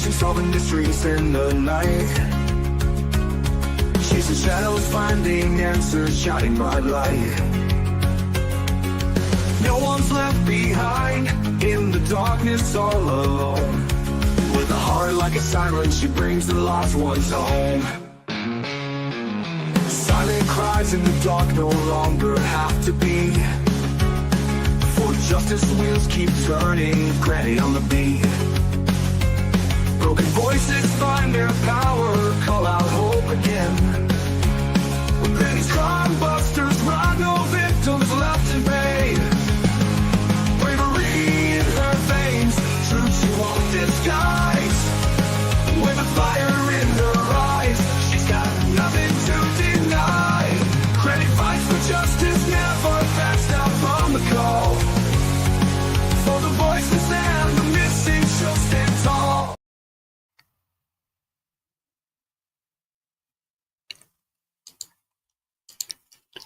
watching, solving mysteries in the night. Chasing shadows, finding answers, shining bright light. No one's left behind, in the darkness all alone. With a heart like a siren, she brings the lost ones home. Silent cries in the dark no longer have to be, for justice wheels keep turning, granny on the beat. Broken voices find their power, call out hope again. When pennies crime busters run, no victims left in vain. Bravery in her veins, truth she won't disguise. With a fire in her eyes, she's got nothing to deny. Granny fights for justice, never backs down from the call. For the voiceless and the missing, she'll stand tall.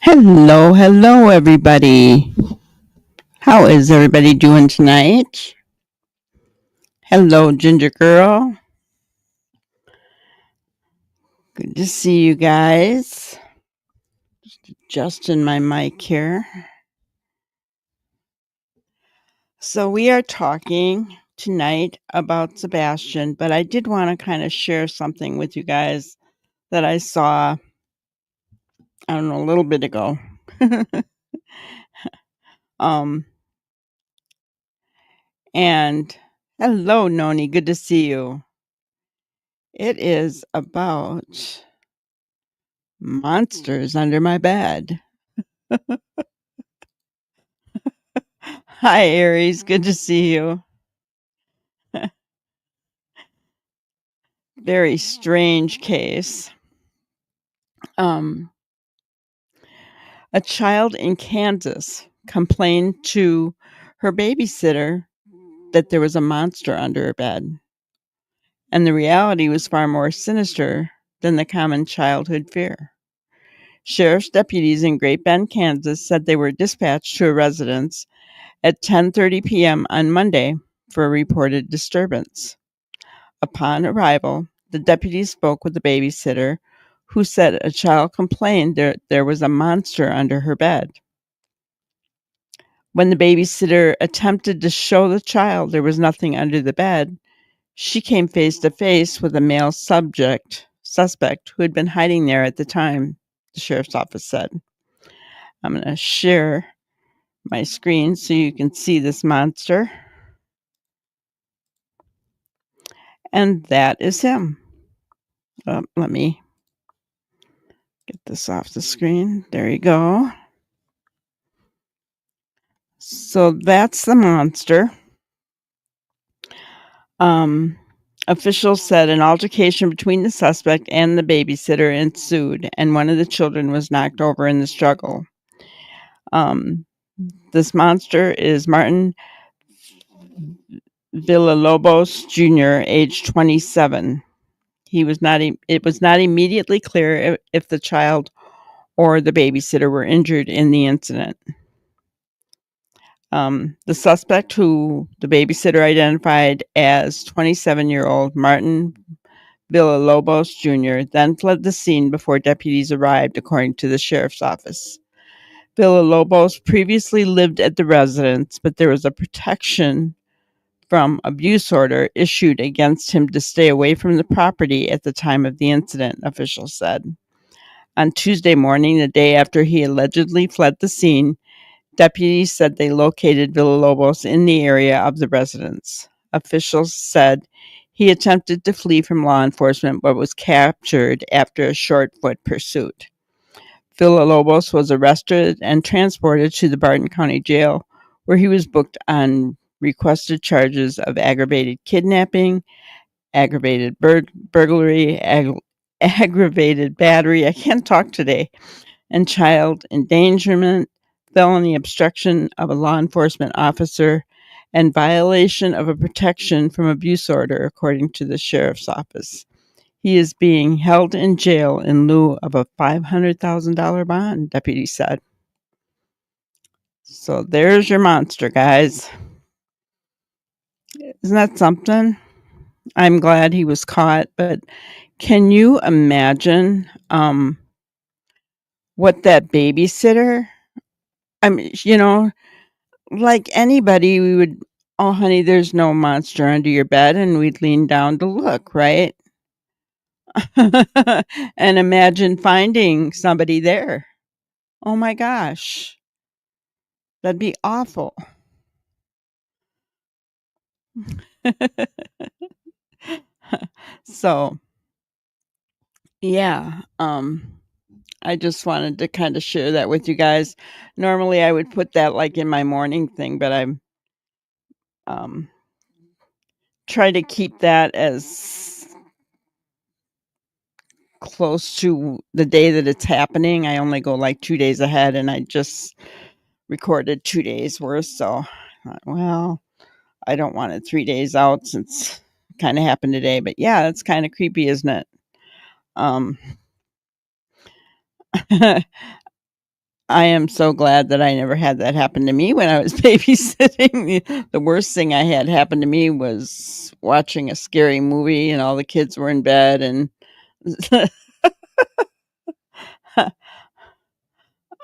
Hello, everybody. How is everybody doing tonight? Hello, Ginger Girl. Good to see you guys. Just adjusting my mic here. So we are talking tonight about Sebastian, but I did want to kind of share something with you guys that I saw, I don't know, a little bit ago. And hello, Noni. Good to see you. It is about monsters under my bed. Hi, Aries. Good to see you. Very strange case. A child in Kansas complained to her babysitter that there was a monster under her bed. And the reality was far more sinister than the common childhood fear. Sheriff's deputies in Great Bend, Kansas said they were dispatched to a residence at 10:30 p.m. on Monday for a reported disturbance. Upon arrival, the deputies spoke with the babysitter, who said a child complained there was a monster under her bed. When the babysitter attempted to show the child there was nothing under the bed, she came face to face with a male suspect who had been hiding there at the time, the sheriff's office said. I'm going to share my screen so you can see this monster. And that is him. Let me get this off the screen. There you go. So that's the monster. Officials said an altercation between the suspect and the babysitter ensued, and one of the children was knocked over in the struggle. This monster is Martin Villalobos Jr., age 27. It was not immediately clear if the child or the babysitter were injured in the incident. The suspect, who the babysitter identified as 27-year-old Martin Villalobos Jr., then fled the scene before deputies arrived, according to the sheriff's office. Villalobos previously lived at the residence, but there was a protection from abuse order issued against him to stay away from the property at the time of the incident, officials said. On Tuesday morning, the day after he allegedly fled the scene, deputies said they located Villalobos in the area of the residence. Officials said he attempted to flee from law enforcement but was captured after a short foot pursuit. Villalobos was arrested and transported to the Barton County Jail, where he was booked on requested charges of aggravated kidnapping, aggravated burglary, aggravated battery, I can't talk today, and child endangerment, felony obstruction of a law enforcement officer, and violation of a protection from abuse order, according to the sheriff's office. He is being held in jail in lieu of a $500,000 bond, deputies said. So there's your monster, guys. Isn't that something? I'm glad he was caught, but can you imagine what that babysitter? I mean, like anybody, we would, oh, honey, there's no monster under your bed, and we'd lean down to look, right? And imagine finding somebody there. Oh my gosh, that'd be awful. So, yeah, I just wanted to kind of share that with you guys. Normally, I would put that like in my morning thing, but I'm um, try to keep that as close to the day that it's happening. I only go like 2 days ahead, and I just recorded 2 days worth. So, well, I don't want it 3 days out since it kind of happened today. But yeah, it's kind of creepy, isn't it? Um, I am so glad that I never had that happen to me when I was babysitting. The worst thing I had happen to me was watching a scary movie and all the kids were in bed and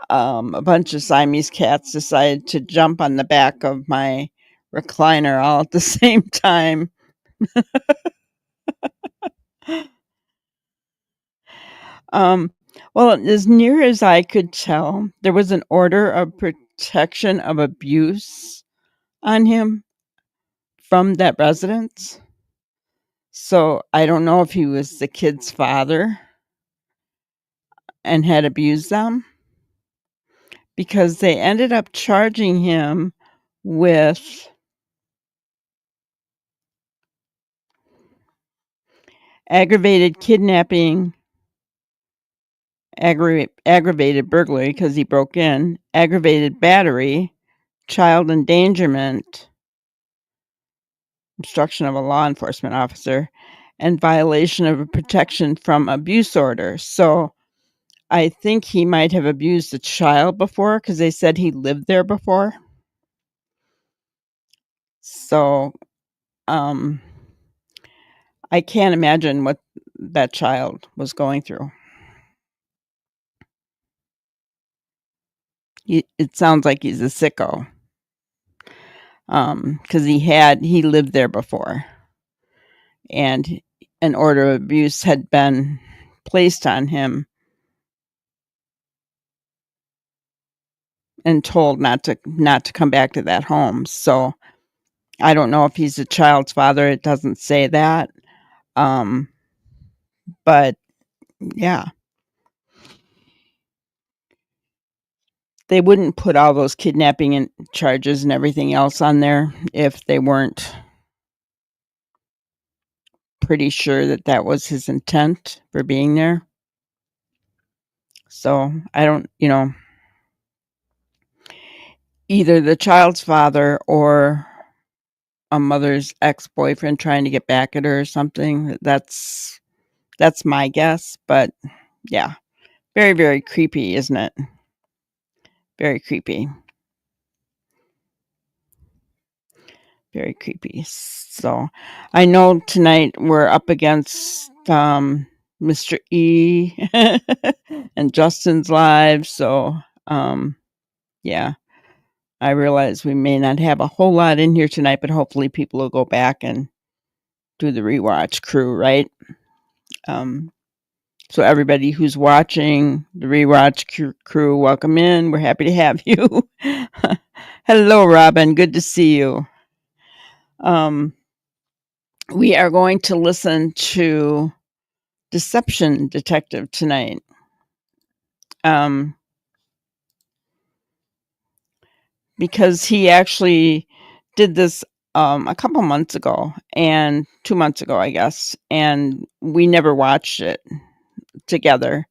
a bunch of Siamese cats decided to jump on the back of my recliner all at the same time. Um, well, as near as I could tell, there was an order of protection of abuse on him from that residence. So I don't know if he was the kid's father and had abused them because they ended up charging him with aggravated kidnapping, aggravated burglary because he broke in, aggravated battery, child endangerment, obstruction of a law enforcement officer, and violation of a protection from abuse order. So I think he might have abused a child before because they said he lived there before. So um, I can't imagine what that child was going through. It sounds like he's a sicko because he lived there before, and an order of abuse had been placed on him and told not to come back to that home. So I don't know if he's a child's father. It doesn't say that, um, but yeah, they wouldn't put all those kidnapping and charges and everything else on there if they weren't pretty sure that that was his intent for being there. So I don't, either the child's father or a mother's ex-boyfriend trying to get back at her or something. That's my guess, but yeah, very, very creepy, isn't it? Very creepy. Very creepy. So I know tonight we're up against Mr. E and Justin's live. So yeah, I realize we may not have a whole lot in here tonight, but hopefully people will go back and do the rewatch crew, right? Um, so everybody who's watching the rewatch crew, welcome in. We're happy to have you. Hello, Robin. Good to see you. We are going to listen to Deception Detective tonight. Because he actually did this a couple months ago and 2 months ago, I guess, and we never watched it together.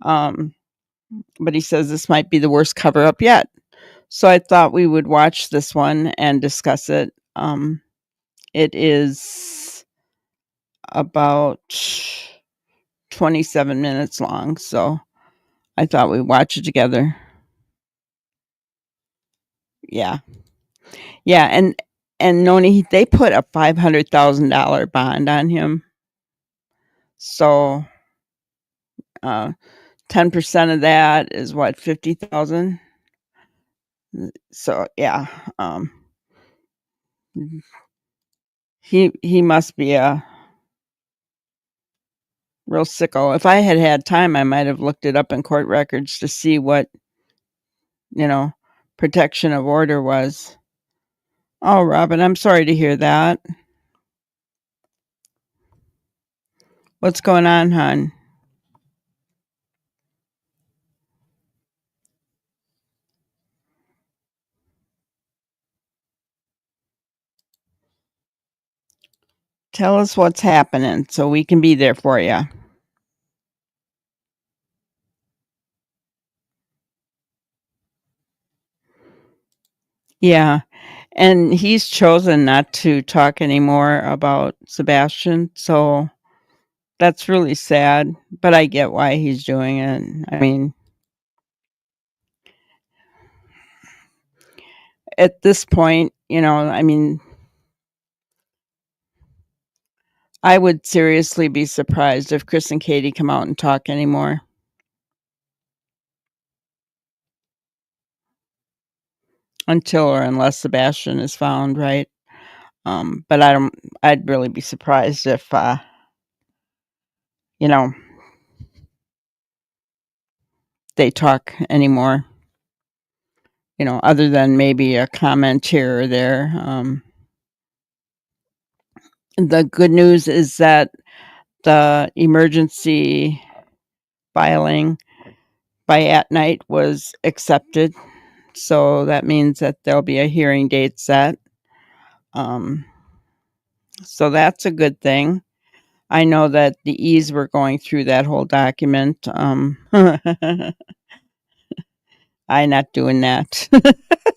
But he says this might be the worst cover up yet. So I thought we would watch this one and discuss it. It is about 27 minutes long, so I thought we'd watch it together. Yeah. Yeah, And Noni, they put a $500,000 bond on him. So 10% of that is what, 50,000. So yeah, he must be a real sicko. If I had had time, I might have looked it up in court records to see what, you know, protection of order was. Oh, Robin, I'm sorry to hear that. What's going on, hon? Tell us what's happening so we can be there for you. Yeah. And he's chosen not to talk anymore about Sebastian. So that's really sad, but I get why he's doing it. I mean, at this point, I mean, I would seriously be surprised if Chris and Katie come out and talk anymore until or unless Sebastian is found, right? But I'd really be surprised if, you know, they talk anymore, other than maybe a comment here or there. The good news is that the emergency filing by at night was accepted. So that means that there'll be a hearing date set. Um, so that's a good thing. I know that the E's were going through that whole document. I not doing that.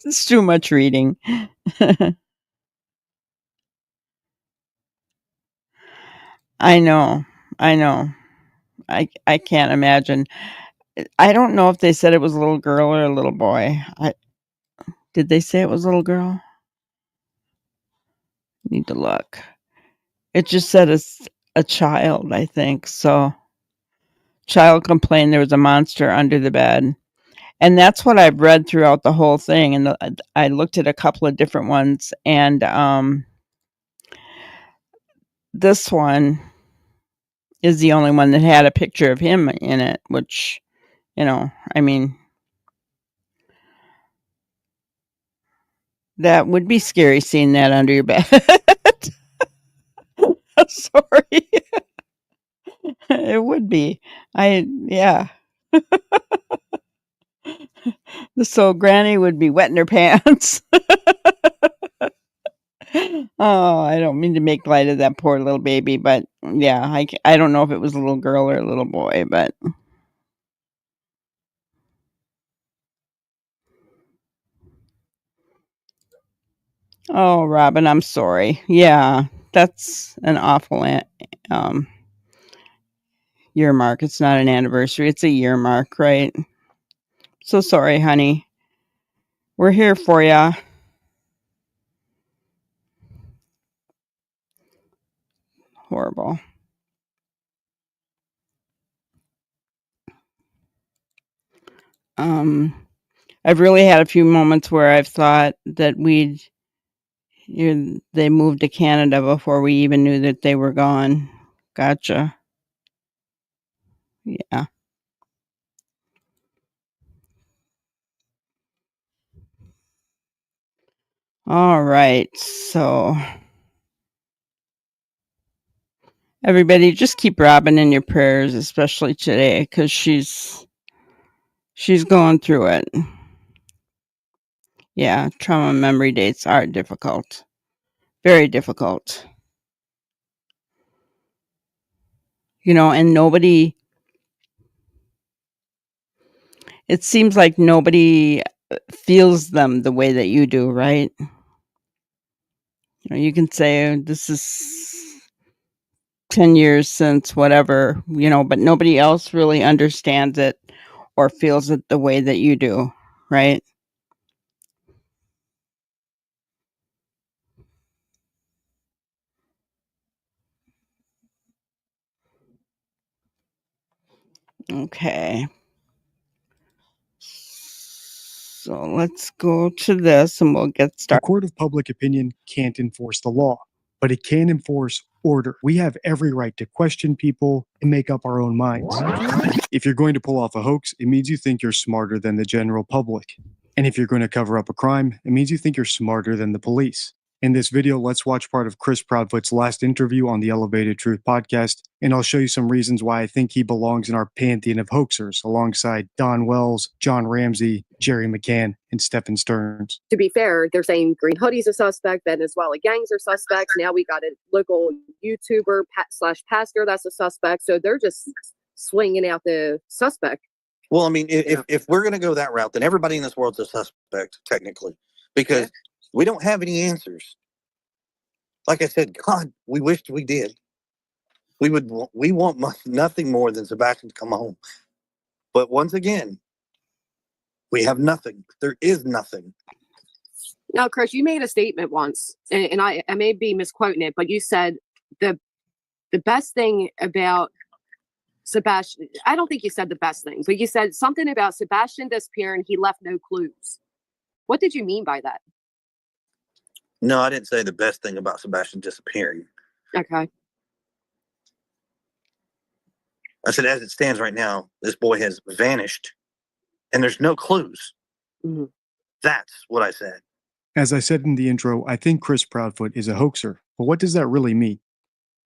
It's too much reading. I know. I know. I can't imagine. I don't know if they said it was a little girl or a little boy. Did they say it was a little girl? Need to look. It just said it's a child, I think. So, child complained there was a monster under the bed. And that's what I've read throughout the whole thing. And I looked at a couple of different ones. And this one is the only one that had a picture of him in it, which, I mean, that would be scary seeing that under your bed. Sorry. It would be. Yeah. So Granny would be wetting her pants. Oh, I don't mean to make light of that poor little baby, but yeah, I don't know if it was a little girl or a little boy, but oh, Robin, I'm sorry. Yeah, that's an awful um year mark. It's not an anniversary; it's a year mark, right? So sorry, honey. We're here for ya. Horrible. Um, I've really had a few moments where I've thought that they moved to Canada before we even knew that they were gone. Gotcha. Yeah. All right. So everybody, just keep Robin in your prayers, especially today, because she's going through it. Yeah, trauma memory dates are difficult, very difficult. And nobody. It seems like nobody feels them the way that you do, right? You can say this is 10 years since whatever, but nobody else really understands it or feels it the way that you do, right? Okay. So let's go to this and we'll get A started. court of public opinion can't enforce the law, but it can enforce order. We have every right to question people and make up our own minds. If you're going to pull off a hoax, it means you think you're smarter than the general public. And if you're going to cover up a crime, it means you think you're smarter than the police. In this video, let's watch part of Chris Proudfoot's last interview on the Elevated Truth podcast, and I'll show you some reasons why I think he belongs in our pantheon of hoaxers alongside Don Wells, John Ramsey, Jerry McCann, and Stephen Stearns. To be fair, they're saying Green Hoodie's a suspect, Venezuela gangs are suspects. Now we got a local YouTuber slash pastor that's a suspect. So they're just swinging out the suspect. Well, I mean, if we're going to go that route, then everybody in this world's a suspect, technically, because we don't have any answers. Like I said, God, we wished we did. We want nothing more than Sebastian to come home. But once again, we have nothing. There is nothing. Now, Chris, you made a statement once, and I may be misquoting it, but you said the best thing about Sebastian, I don't think you said the best thing, but you said something about Sebastian disappearing. He left no clues. What did you mean by that? No, I didn't say the best thing about Sebastian disappearing. Okay. I said, as it stands right now, this boy has vanished and there's no clues. Mm-hmm. That's what I said. As I said in the intro, I think Chris Proudfoot is a hoaxer. But what does that really mean?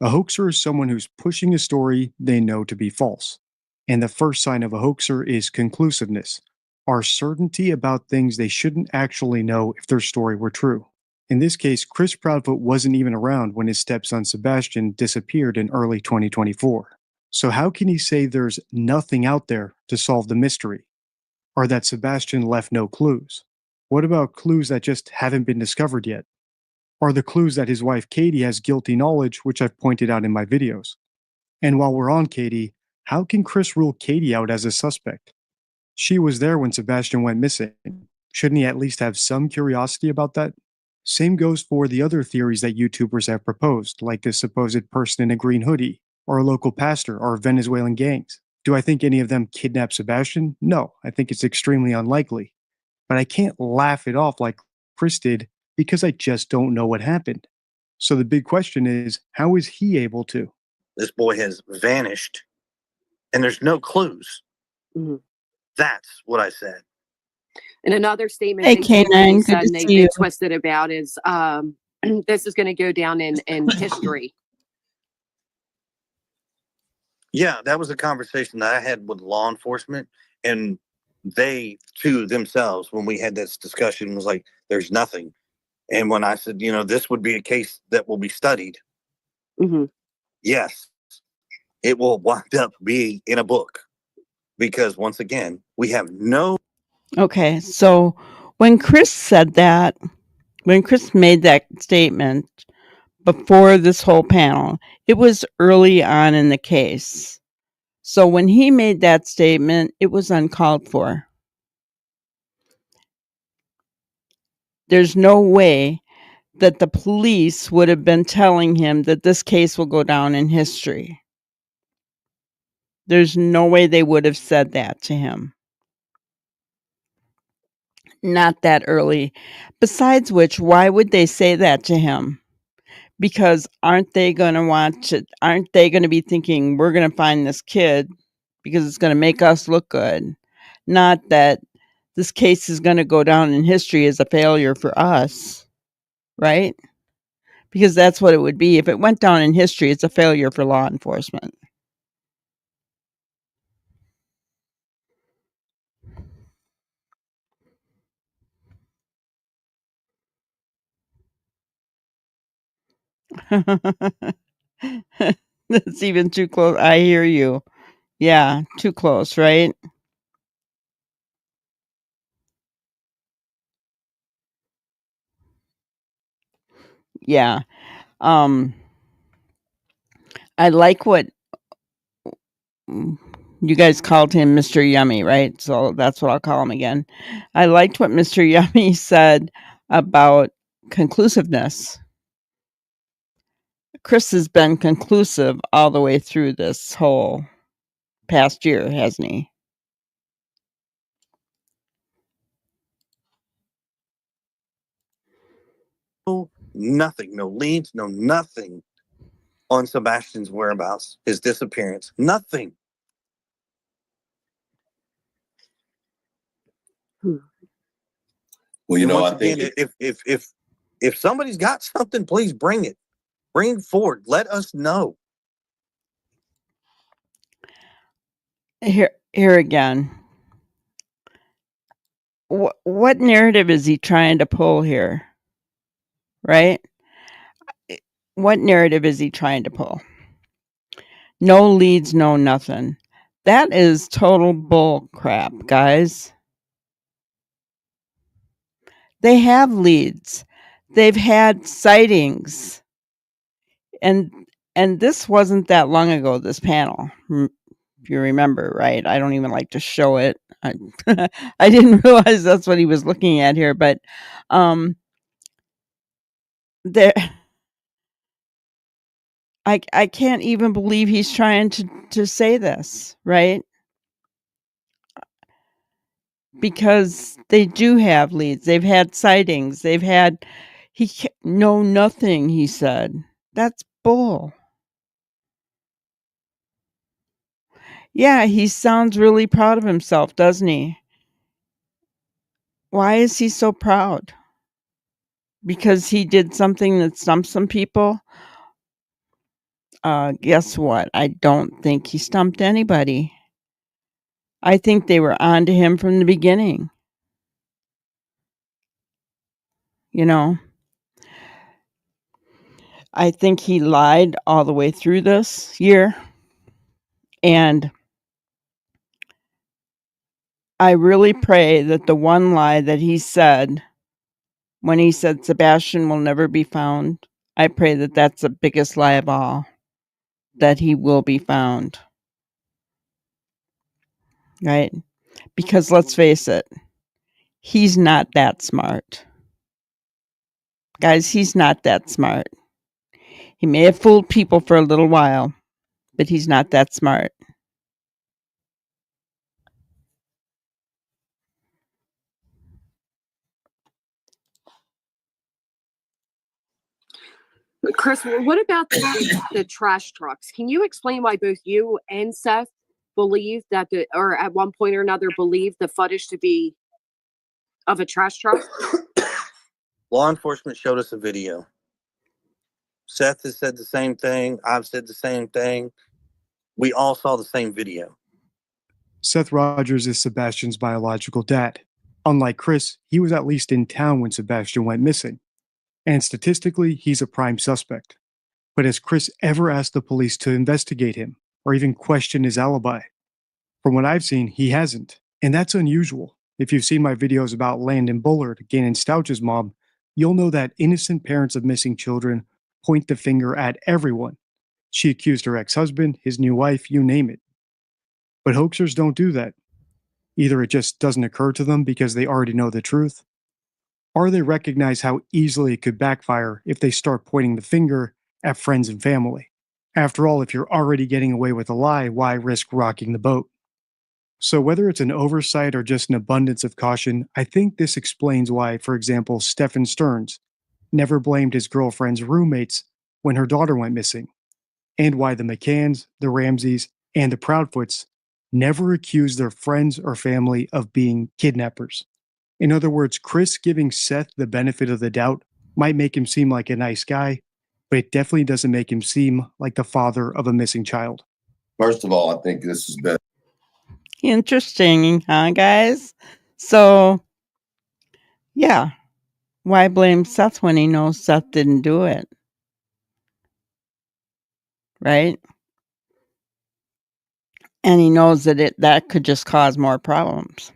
A hoaxer is someone who's pushing a story they know to be false. And the first sign of a hoaxer is conclusiveness, our certainty about things they shouldn't actually know if their story were true. In this case, Chris Proudfoot wasn't even around when his stepson Sebastian disappeared in early 2024. So how can he say there's nothing out there to solve the mystery? Or that Sebastian left no clues? What about clues that just haven't been discovered yet? Are the clues that his wife Katie has guilty knowledge, which I've pointed out in my videos? And while we're on Katie, how can Chris rule Katie out as a suspect? She was there when Sebastian went missing. Shouldn't he at least have some curiosity about that? Same goes for the other theories that YouTubers have proposed, like the supposed person in a green hoodie, or a local pastor, or Venezuelan gangs. Do I think any of them kidnapped Sebastian? No, I think it's extremely unlikely. But I can't laugh it off like Chris did because I just don't know what happened. So the big question is, how is he able to? This boy has vanished and there's no clues. Mm-hmm. That's what I said. And another statement Hey, they K9, said good and to see they you. twisted about is this is going to go down in history. Yeah, that was a conversation that I had with law enforcement, and they too themselves, when we had this discussion, was like, there's nothing. And when I said, this would be a case that will be studied. Mm-hmm. Yes, it will wind up being in a book because once again, we have no. Okay, so when Chris said that, when Chris made that statement before this whole panel, it was early on in the case. So when he made that statement, it was uncalled for. There's no way that the police would have been telling him that this case will go down in history. There's no way they would have said that to him. Not that early. Besides which, why would they say that to him? Because aren't they going to be thinking we're going to find this kid because it's going to make us look good? Not that this case is going to go down in history as a failure for us, right? Because that's what it would be. If it went down in history, it's a failure for law enforcement. That's even too close. I hear you. Yeah, too close, right? Yeah. I like what you guys called him Mr. Yummy, right? So that's what I'll call him again. I liked what Mr. Yummy said about conclusiveness. Chris has been conclusive all the way through this whole past year, hasn't he? Nothing, no leads, no nothing on Sebastian's whereabouts, his disappearance, nothing. Well, you And know, once I think again, if somebody's got something, please bring it. Bring it forward. Let us know. Here again. What narrative is he trying to pull here? Right? What narrative is he trying to pull? No leads, no nothing. That is total bull crap, guys. They have leads. They've had sightings. And this wasn't that long ago, this panel. If you remember, right? I don't even like to show it. I, I didn't realize that's what he was looking at here, but there I can't even believe he's trying to say this, right? Because they do have leads. They've had sightings. They've had no nothing, he said. That's bull. Yeah, he sounds really proud of himself, doesn't he? Why is he so proud? Because he did something that stumped some people? Guess what? I don't think he stumped anybody. I think they were on to him from the beginning. You know, I think he lied all the way through this year. And I really pray that the one lie that he said when he said Sebastian will never be found, I pray that that's the biggest lie of all, that he will be found. Right? Because let's face it, he's not that smart. Guys, he's not that smart. He may have fooled people for a little while, but he's not that smart. Chris, what about the trash trucks? Can you explain why both you and Seth believe that or at one point or another believed the footage to be of a trash truck? Law enforcement showed us a video. Seth has said the same thing. I've said the same thing. We all saw the same video. Seth Rogers is Sebastian's biological dad. Unlike Chris, he was at least in town when Sebastian went missing. And statistically, he's a prime suspect. But has Chris ever asked the police to investigate him or even question his alibi? From what I've seen, he hasn't. And that's unusual. If you've seen my videos about Landon Bullard, Gannon Stouch's mom, you'll know that innocent parents of missing children point the finger at everyone. She accused her ex-husband, his new wife, you name it. But hoaxers don't do that. Either it just doesn't occur to them because they already know the truth, or they recognize how easily it could backfire if they start pointing the finger at friends and family. After all, if you're already getting away with a lie, why risk rocking the boat? So, whether it's an oversight or just an abundance of caution, I think this explains why, for example, Stephen Stearns never blamed his girlfriend's roommates when her daughter went missing, and why the McCanns, the Ramseys, and the Proudfoots never accused their friends or family of being kidnappers. In other words, Chris giving Seth the benefit of the doubt might make him seem like a nice guy, but it definitely doesn't make him seem like the father of a missing child. first of all, I think this has been Interesting, huh, guys? So, yeah, why blame Seth when he knows Seth didn't do it? Right? And he knows that that could just cause more problems.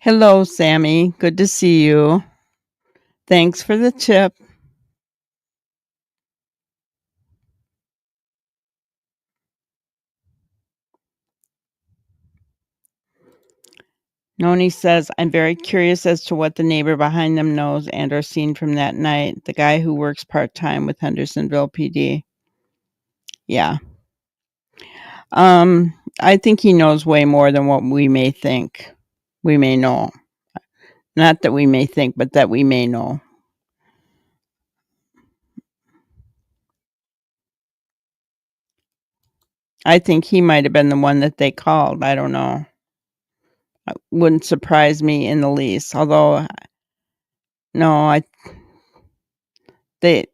Hello, Sammy. Good to see you. Thanks for the tip. Noni says, I'm very curious as to what the neighbor behind them knows and or seen from that night. The guy who works part-time with Hendersonville PD. Yeah. I think he knows way more than what we may think. We may know. Not that we may think, but that we may know. I think he might have been the one that they called. I don't know. Wouldn't surprise me in the least. Although, no, they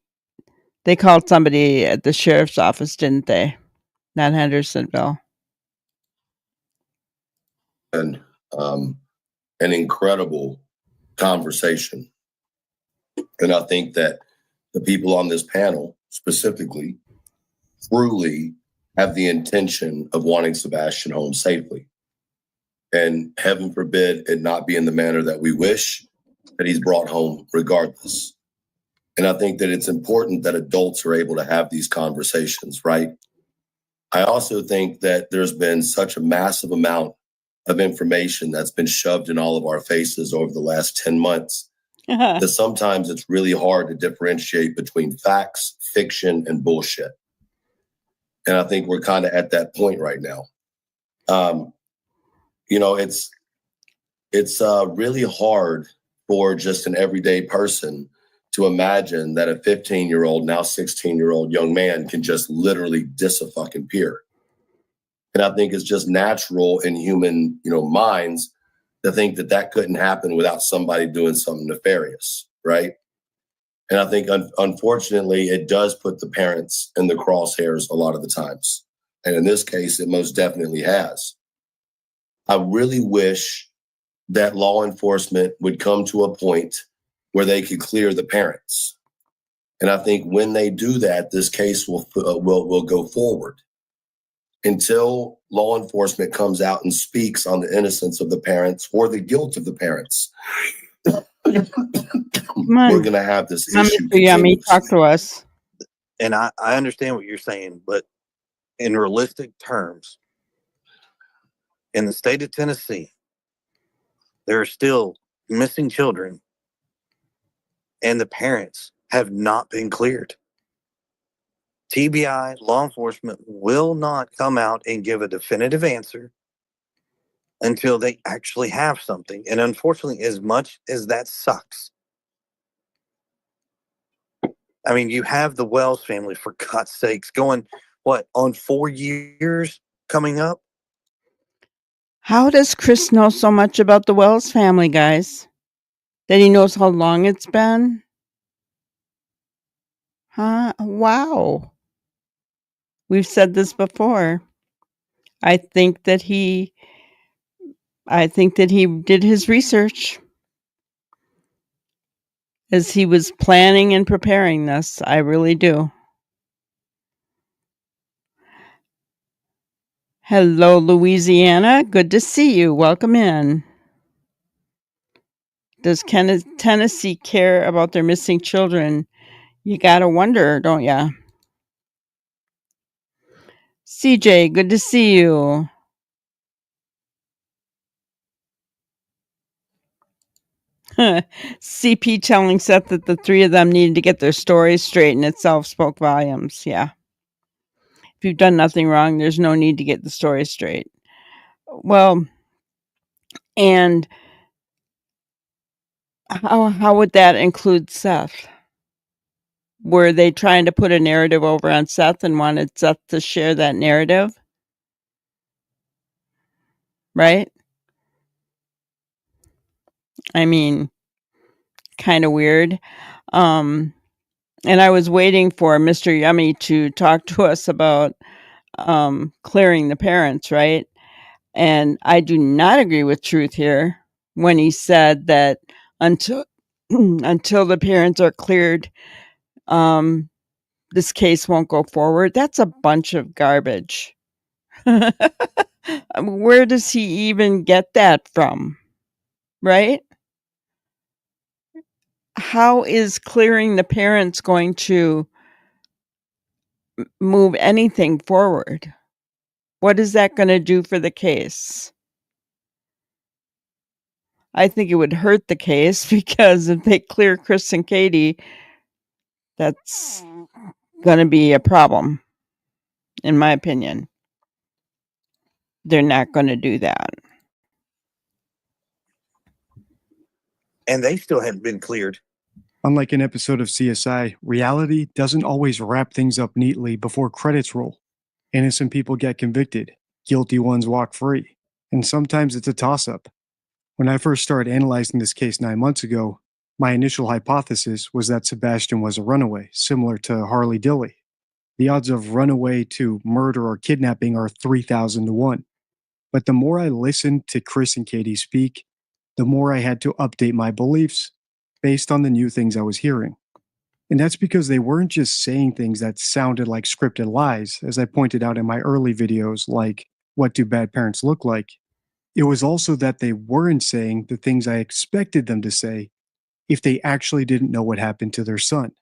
called somebody at the sheriff's office, didn't they? Not Hendersonville. And an incredible conversation. And I think that the people on this panel specifically truly have the intention of wanting Sebastian home safely. And heaven forbid it not be in the manner that we wish, that he's brought home regardless. And I think that it's important that adults are able to have these conversations, right? I also think that there's been such a massive amount of information that's been shoved in all of our faces over the last 10 months that sometimes it's really hard to differentiate between facts, fiction, and bullshit. And I think we're kind of at that point right now. It's really hard for just an everyday person to imagine that a 15-year-old, now 16-year-old young man can just literally diss a fucking peer. And I think it's just natural in human, minds to think that that couldn't happen without somebody doing something nefarious, right? And I think, unfortunately, it does put the parents in the crosshairs a lot of the times. And in this case, it most definitely has. I really wish that law enforcement would come to a point where they could clear the parents. And I think when they do that, this case will go forward. Until law enforcement comes out and speaks on the innocence of the parents or the guilt of the parents, we're going to have this issue. Yummy, talk to us. And I understand what you're saying, but in realistic terms, in the state of Tennessee, there are still missing children, and the parents have not been cleared. TBI, law enforcement will not come out and give a definitive answer until they actually have something. And unfortunately, as much as that sucks, I mean, you have the Wells family, for God's sakes, going, on 4 years coming up? How does Chris know so much about the Wells family, guys? That he knows how long it's been? Huh? Wow. We've said this before. I think that he did his research as he was planning and preparing this. I really do. Hello, Louisiana. Good to see you. Welcome in. Does Tennessee care about their missing children? You gotta wonder, don't ya? CJ, good to see you. CP telling Seth that the three of them needed to get their stories straight in itself spoke volumes. Yeah. If you've done nothing wrong, there's no need to get the story straight. Well, and how would that include Seth? Were they trying to put a narrative over on Seth and wanted Seth to share that narrative? Right? I mean, kind of weird. And I was waiting for Mr. Yummy to talk to us about clearing the parents, right? And I do not agree with Truth here when he said that until until the parents are cleared, this case won't go forward. That's a bunch of garbage. Where does he even get that from? Right? How is clearing the parents going to move anything forward? What is that going to do for the case? I think it would hurt the case because if they clear Chris and Katie, that's going to be a problem, in my opinion. They're not going to do that. And they still haven't been cleared. Unlike an episode of CSI, reality doesn't always wrap things up neatly before credits roll. Innocent people get convicted, guilty ones walk free, and sometimes it's a toss-up. When I first started analyzing this case 9 months ago, my initial hypothesis was that Sebastian was a runaway, similar to Harley Dilly. The odds of runaway to murder or kidnapping are 3,000 to 1. But the more I listened to Chris and Katie speak, the more I had to update my beliefs based on the new things I was hearing. And that's because they weren't just saying things that sounded like scripted lies, as I pointed out in my early videos, like, what do bad parents look like? It was also that they weren't saying the things I expected them to say if they actually didn't know what happened to their son.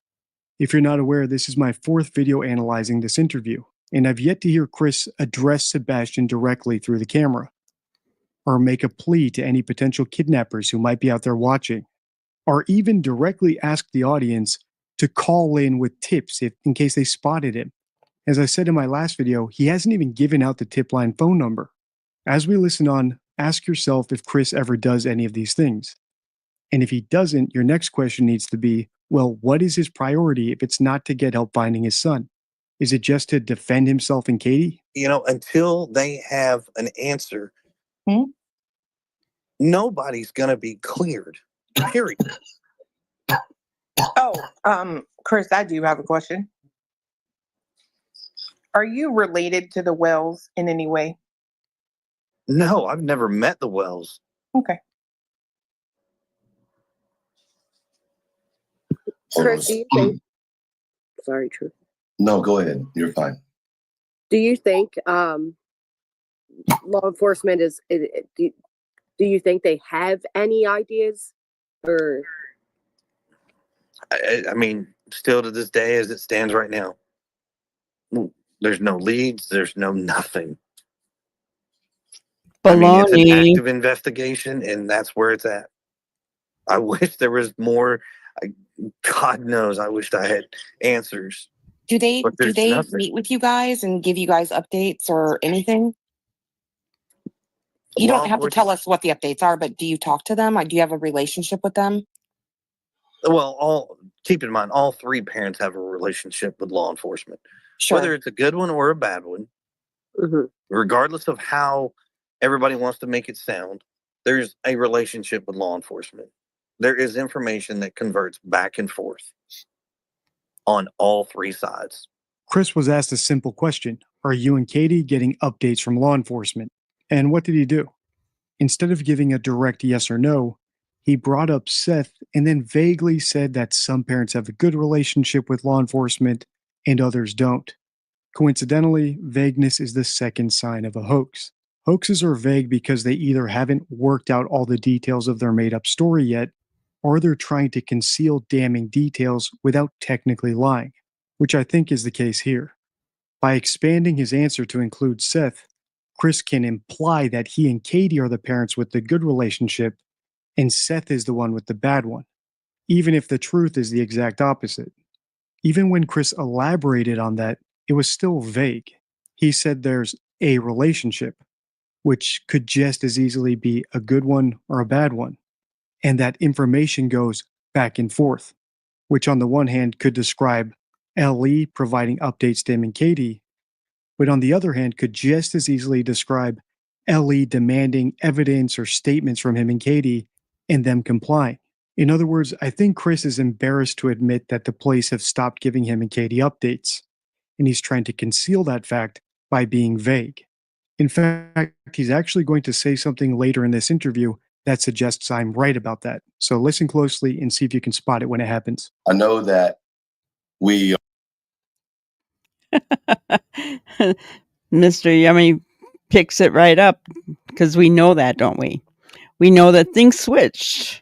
If you're not aware, this is my 4th video analyzing this interview, and I've yet to hear Chris address Sebastian directly through the camera, or make a plea to any potential kidnappers who might be out there watching, or even directly ask the audience to call in with tips in case they spotted him. As I said in my last video, he hasn't even given out the tip line phone number. As we listen on, ask yourself if Chris ever does any of these things. And if he doesn't, your next question needs to be, well, what is his priority if it's not to get help finding his son? Is it just to defend himself and Katie? Until they have an answer, nobody's going to be cleared. Period. Chris, I do have a question. Are you related to the Wells in any way? No, I've never met the Wells. Okay. Chris, do you think? Sorry, True. No, go ahead. You're fine. Do you think law enforcement do you think they have any ideas, or? I mean, still to this day, as it stands right now, there's no leads. There's no nothing. I mean, it's an Baloney. active investigation, and that's where it's at. I wish there was more. God knows, I wished I had answers. Do they But there's nothing. meet with you guys and give you guys updates or anything? You don't have to tell us what the updates are, but do you talk to them? Do you have a relationship with them? Well, keep in mind, all 3 parents have a relationship with law enforcement. Sure. Whether it's a good one or a bad one, regardless of how everybody wants to make it sound, there's a relationship with law enforcement. There is information that converts back and forth on all 3 sides. Chris was asked a simple question. Are you and Katie getting updates from law enforcement? And what did he do? Instead of giving a direct yes or no, he brought up Seth and then vaguely said that some parents have a good relationship with law enforcement and others don't. Coincidentally, vagueness is the second sign of a hoax. Hoaxes are vague because they either haven't worked out all the details of their made-up story yet, or they're trying to conceal damning details without technically lying, which I think is the case here. By expanding his answer to include Seth, Chris can imply that he and Katie are the parents with the good relationship and Seth is the one with the bad one, even if the truth is the exact opposite. Even when Chris elaborated on that, it was still vague. He said there's a relationship, which could just as easily be a good one or a bad one, and that information goes back and forth, which on the one hand could describe LE providing updates to him and Katie, but on the other hand could just as easily describe LE demanding evidence or statements from him and Katie and them complying. In other words, I think Chris is embarrassed to admit that the police have stopped giving him and Katie updates, and he's trying to conceal that fact by being vague. In fact, he's actually going to say something later in this interview that suggests I'm right about that. So listen closely and see if you can spot it when it happens. I know that we Mr. Yummy picks it right up because we know that, don't we? We know that things switched.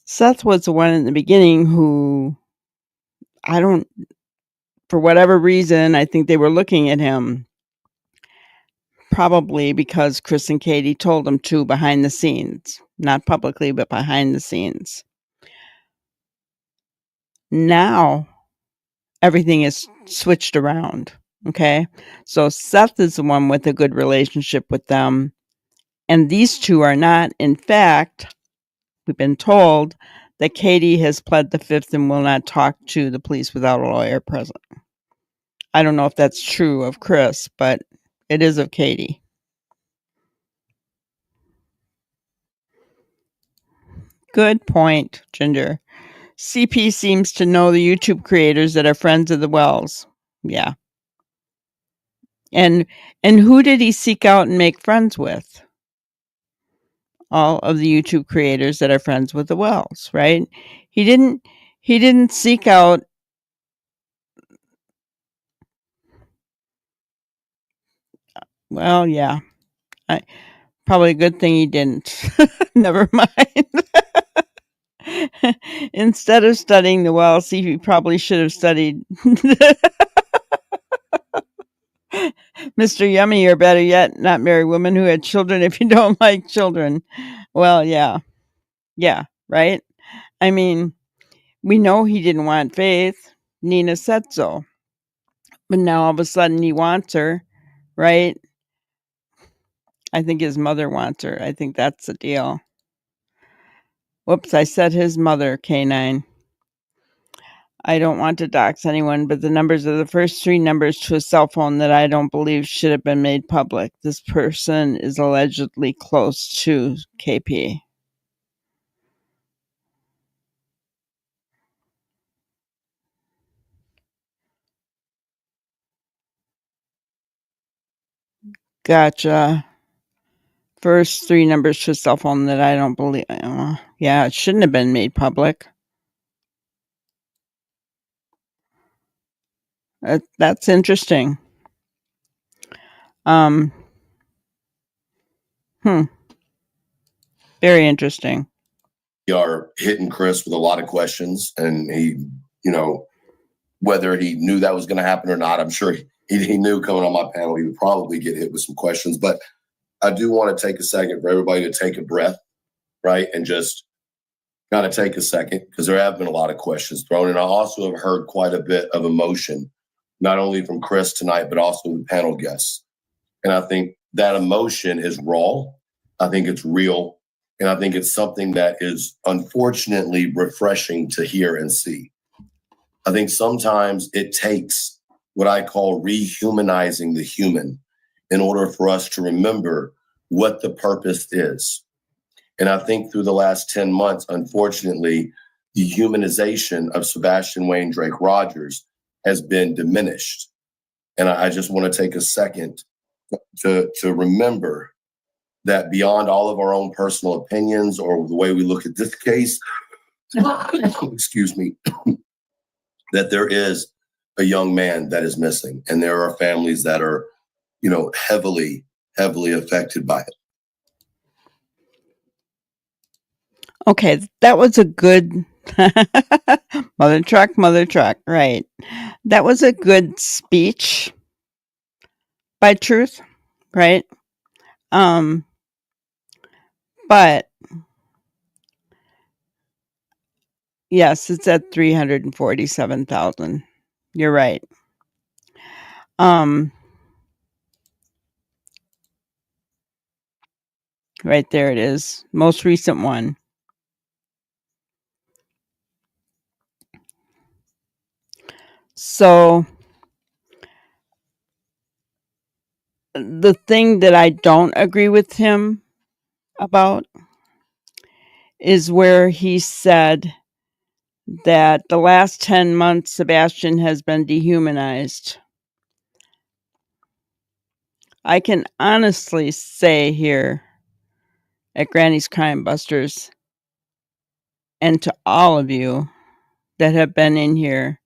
Seth was the one in the beginning who, for whatever reason, I think they were looking at him probably because Chris and Katie told him to behind the scenes. Not publicly, but behind the scenes. Now, everything is switched around, okay? So Seth is the one with a good relationship with them, and these two are not. In fact, we've been told that Katie has pled the fifth and will not talk to the police without a lawyer present. I don't know if that's true of Chris, but it is of Katie. Good point, Ginger. CP seems to know the YouTube creators that are friends of the Wells. Yeah. And who did he seek out and make friends with? All of the YouTube creators that are friends with the Wells, right? He didn't seek out well, yeah. Probably a good thing he didn't. Never mind. Instead of studying the Wells, he probably should have studied Mr. Yummy, or better yet, not marry women who had children if you don't like children. Well, yeah. Yeah, right? I mean, we know he didn't want Faith. Nina said so. But now all of a sudden he wants her, right? I think his mother wants her. I think that's the deal. Whoops, I said his mother, K9. I don't want to dox anyone, but the numbers are the first three numbers to a cell phone that I don't believe should have been made public. This person is allegedly close to KP. Gotcha. First three numbers to a cell phone that I don't believe. Yeah, it shouldn't have been made public. That's interesting. Hmm. Very interesting. We are hitting Chris with a lot of questions, and he, whether he knew that was going to happen or not, I'm sure he knew coming on my panel he would probably get hit with some questions. But I do want to take a second for everybody to take a breath, right, and just kind of take a second, because there have been a lot of questions thrown, and I also have heard quite a bit of emotion, not only from Chris tonight, but also the panel guests. And I think that emotion is raw. I think it's real. And I think it's something that is unfortunately refreshing to hear and see. I think sometimes it takes what I call rehumanizing the human in order for us to remember what the purpose is. And I think through the last 10 months, unfortunately, the humanization of Sebastian Wayne Drake Rogers has been diminished. And I just want to take a second to remember that beyond all of our own personal opinions or the way we look at this case, excuse me, that there is a young man that is missing, and there are families that are, heavily affected by it. Okay, that was a good mother truck, right. That was a good speech by Truth, right? But yes, it's at 347,000. You're right. Right there it is. Most recent one. So the thing that I don't agree with him about is where he said that the last 10 months Sebastian has been dehumanized. I can honestly say here at Granny's Crime Busters, and to all of you that have been in here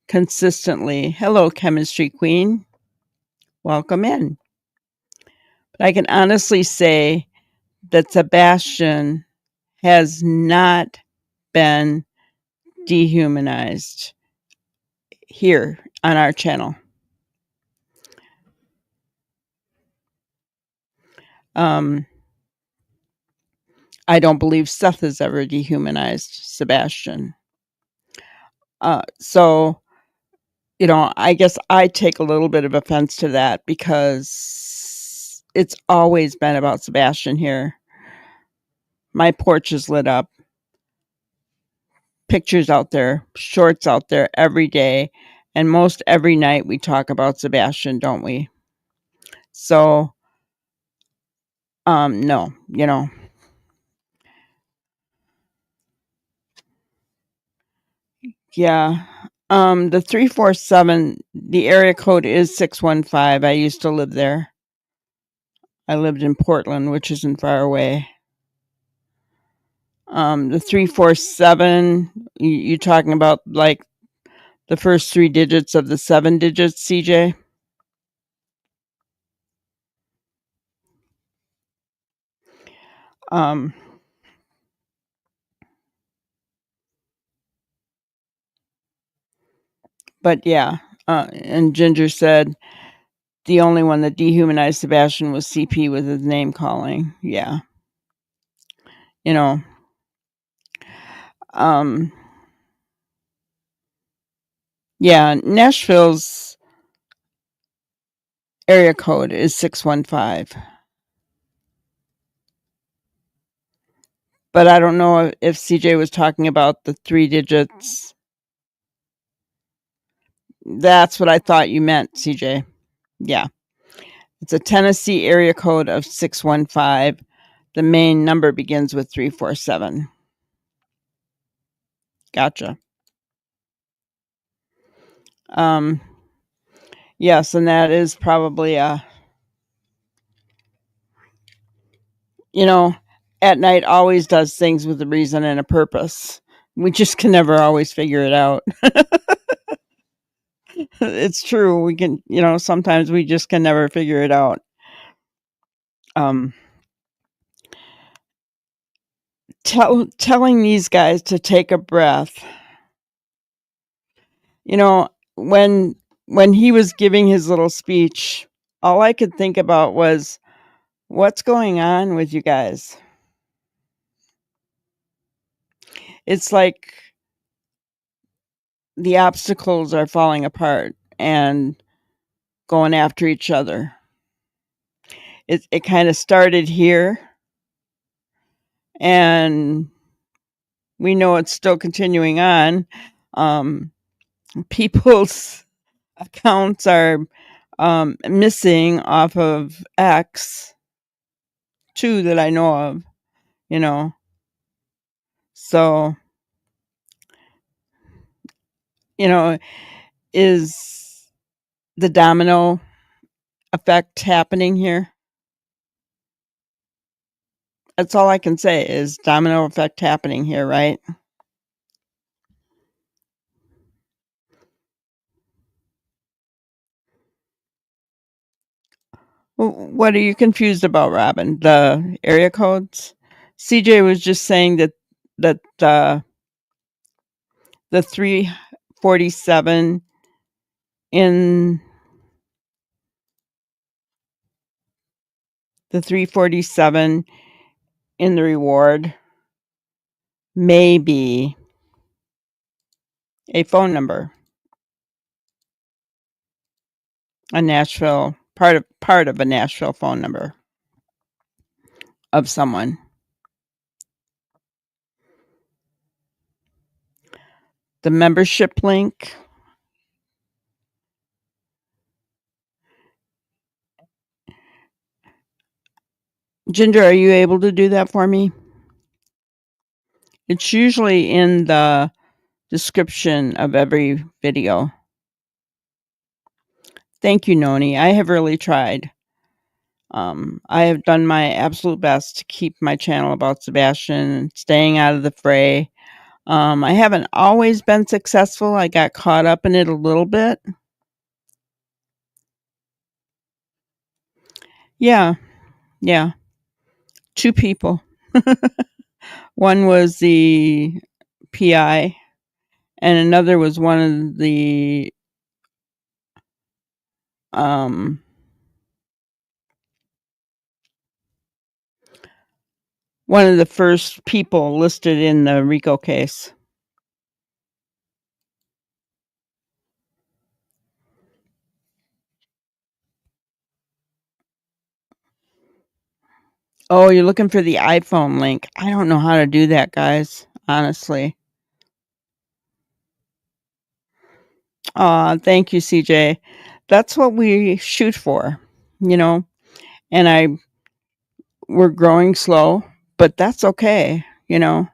consistently, hello, Chemistry Queen, welcome in. But I can honestly say that Sebastian has not been dehumanized here on our channel. I don't believe Seth has ever dehumanized Sebastian. So, I guess I take a little bit of offense to that because it's always been about Sebastian here. My porch is lit up. Pictures out there, shorts out there every day. And most every night we talk about Sebastian, don't we? So, no, yeah. The 347, the area code is 615. I used to live there. I lived in Portland, which isn't far away. The 347, you talking about like the first 3 digits of the 7 digits, CJ? Um, but yeah, and Ginger said the only one that dehumanized Sebastian was CP with his name calling. Yeah. Um, yeah, Nashville's area code is 615. But I don't know if CJ was talking about the 3 digits. That's what I thought you meant, CJ. Yeah. It's a Tennessee area code of 615. The main number begins with 347. Gotcha. Yes, and that is probably at night always does things with a reason and a purpose. We just can never always figure it out. It's true. We can, sometimes we just can never figure it out. Telling these guys to take a breath. When he was giving his little speech, all I could think about was, what's going on with you guys? It's like the obstacles are falling apart and going after each other. It kind of started here, and we know it's still continuing on. People's accounts are missing off of X, 2 that I know of, So, is the domino effect happening here? That's all I can say is domino effect happening here, right? What are you confused about, Robin? The area codes? CJ was just saying that the 347 in the 347 in the reward may be a phone number, a Nashville part of a Nashville phone number of someone. The membership link. Ginger, are you able to do that for me? It's usually in the description of every video. Thank you, Noni. I have really tried. I have done my absolute best to keep my channel about Sebastian, staying out of the fray. I haven't always been successful. I got caught up in it a little bit. Yeah. 2 people. One was the PI, and another was one of the one of the first people listed in the RICO case. Oh, you're looking for the iPhone link. I don't know how to do that, guys, honestly. Thank you, CJ. That's what we shoot for, you know. And we're growing slow, but that's okay, you know.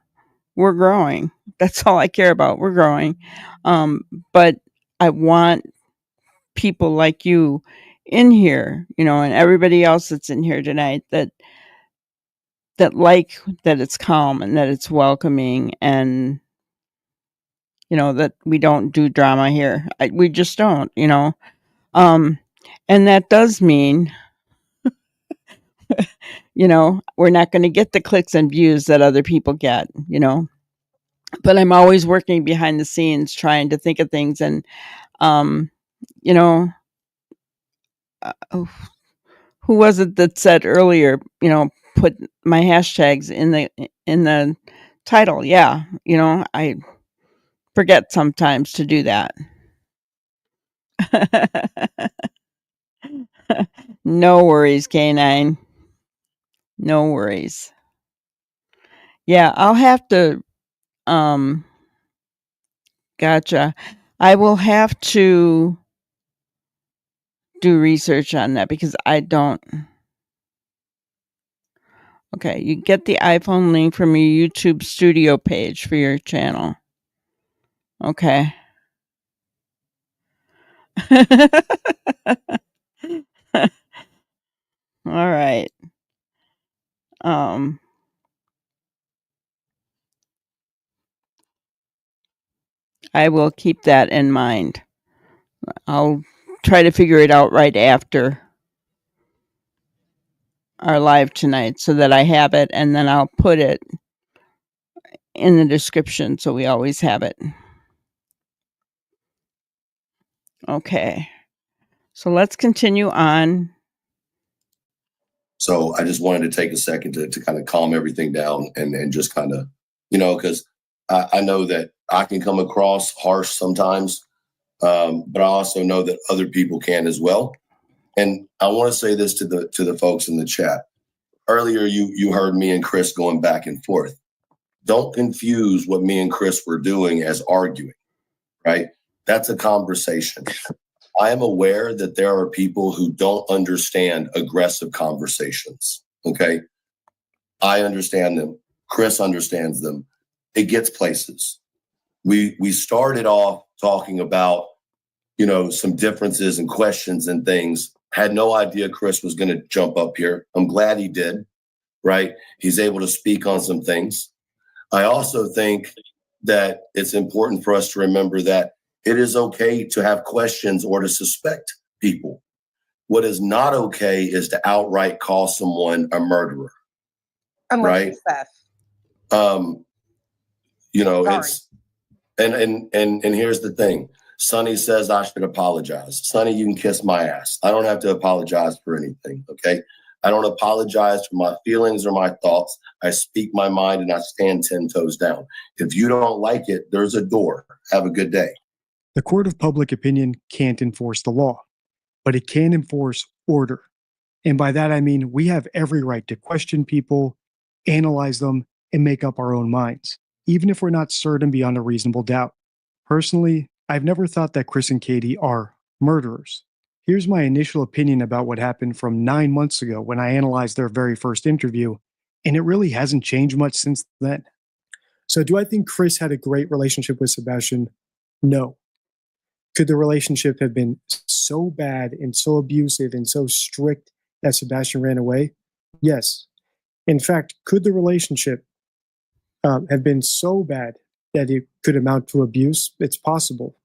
We're growing. That's all I care about. We're growing. But I want people like you in here, you know, and everybody else that's in here tonight that like that it's calm and that it's welcoming, and you know that we don't do drama here. We just don't, you know. Um and that does mean, you know, we're not going to get the clicks and views that other people get, you know. But I'm always working behind the scenes trying to think of things, and um you know, oh, who was it that said earlier, you know, put my hashtags in the title? Yeah, you know, I forget sometimes to do that. No worries, K9. No worries. Yeah, I'll have to gotcha. I will have to do research on that because I don't. Okay, you get the iPhone link from your YouTube studio page for your channel. Okay. All right. Um I will keep that in mind. I'll try to figure it out right after our live tonight so that I have it, and then I'll put it in the description so we always have it. Okay. So let's continue on. So I just wanted to take a second to kind of calm everything down and just kind of, you know, because I know that I can come across harsh sometimes, but I also know that other people can as well. And I want to say this to the folks in the chat. Earlier, you heard me and Chris going back and forth. Don't confuse what me and Chris were doing as arguing, right? That's a conversation. I am aware that there are people who don't understand aggressive conversations. Okay. I understand them. Chris understands them. It gets places. We started off talking about, you know, some differences and questions and things. Had no idea Chris was going to jump up here. I'm glad he did, right? He's able to speak on some things. I also think that it's important for us to remember that it is okay to have questions or to suspect people. What is not okay is to outright call someone a murderer. Unless Right. it's Seth. You know, Sorry. it's and here's the thing. Sonny says I should apologize. Sonny, you can kiss my ass. I don't have to apologize for anything. Okay. I don't apologize for my feelings or my thoughts. I speak my mind and I stand 10 toes down. If you don't like it, there's a door. Have a good day. The court of public opinion can't enforce the law, but it can enforce order. And by that, I mean we have every right to question people, analyze them, and make up our own minds, even if we're not certain beyond a reasonable doubt. Personally, I've never thought that Chris and Katie are murderers. Here's my initial opinion about what happened from 9 months ago when I analyzed their very first interview, and it really hasn't changed much since then. So, do I think Chris had a great relationship with Sebastian? No. Could the relationship have been so bad and so abusive and so strict that Sebastian ran away? Yes. In fact, could the relationship have been so bad that it could amount to abuse? It's possible.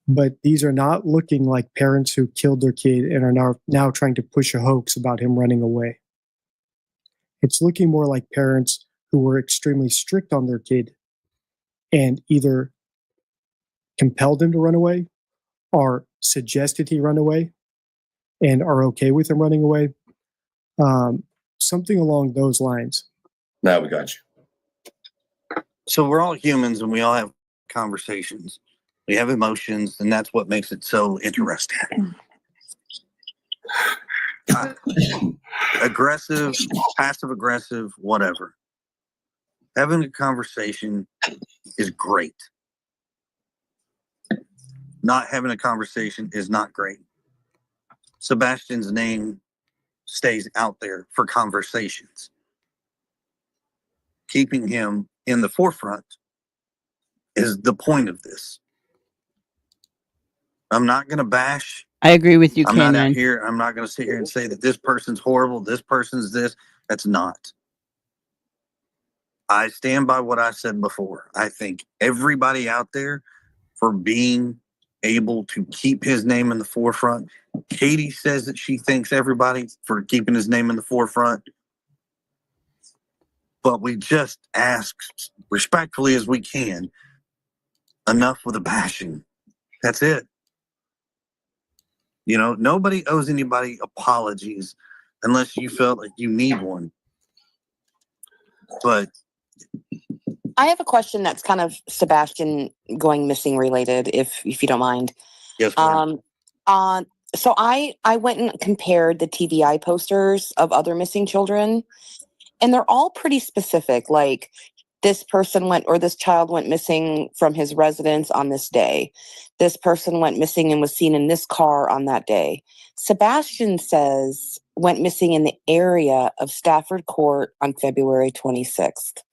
But these are not looking like parents who killed their kid and are now trying to push a hoax about him running away. It's looking more like parents who were extremely strict on their kid and either compelled him to run away or suggested he run away and are okay with him running away. Something along those lines. Now we got you. So we're all humans and we all have conversations. We have emotions, and that's what makes it so interesting. Aggressive, passive aggressive, whatever. Having a conversation is great. Not having a conversation is not great. Sebastian's name stays out there for conversations. Keeping him in the forefront is the point of this. I'm not going to bash. I agree with you, I'm not out Canine. here. I'm not going to sit here and say that this person's horrible. This person's this. That's not. I stand by what I said before. I think everybody out there for being able to keep his name in the forefront. Katie says that she thanks everybody for keeping his name in the forefront. But we just ask respectfully as we can, enough with the bashing. That's it. You know, nobody owes anybody apologies unless you felt like you need one. But I have a question that's kind of Sebastian going missing related, if you don't mind. yes, ma'am. So I went and compared the TBI posters of other missing children, and they're all pretty specific. Like, this person went, or this child went missing from his residence on this day. This person went missing and was seen in this car on that day. Sebastian says went missing in the area of Stafford Court on February 26th.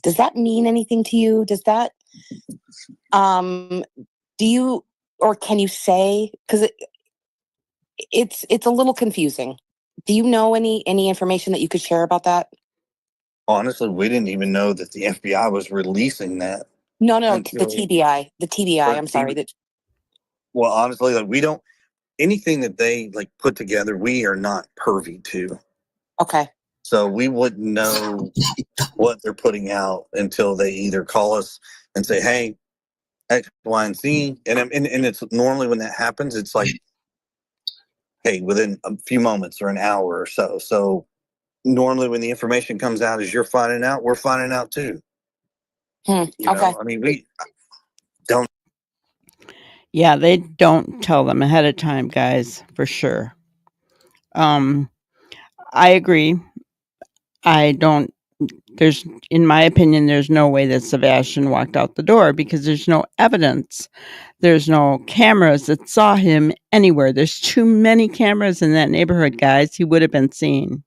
Does that mean anything to you? Does that, do you, or can you say, because it's a little confusing. Do you know any information that you could share about that? Honestly, we didn't even know that the FBI was releasing that. No, the Until- TBI. The TBI, Or I'm sorry. Well, honestly, like we don't anything that they like put together, we are not privy to. Okay. So we wouldn't know what they're putting out until they either call us and say, "Hey, X, Y, and Z," and it's normally when that happens, it's like, "Hey, within a few moments or an hour or so." So normally when the information comes out, as you're finding out, we're finding out too. You know, Okay. I mean, we don't. Yeah, they don't tell them ahead of time, guys, for sure. I agree. I don't there's in my opinion there's no way that Sebastian walked out the door because there's no evidence. There's no cameras that saw him anywhere. There's too many cameras in that neighborhood, guys. He would have been seen.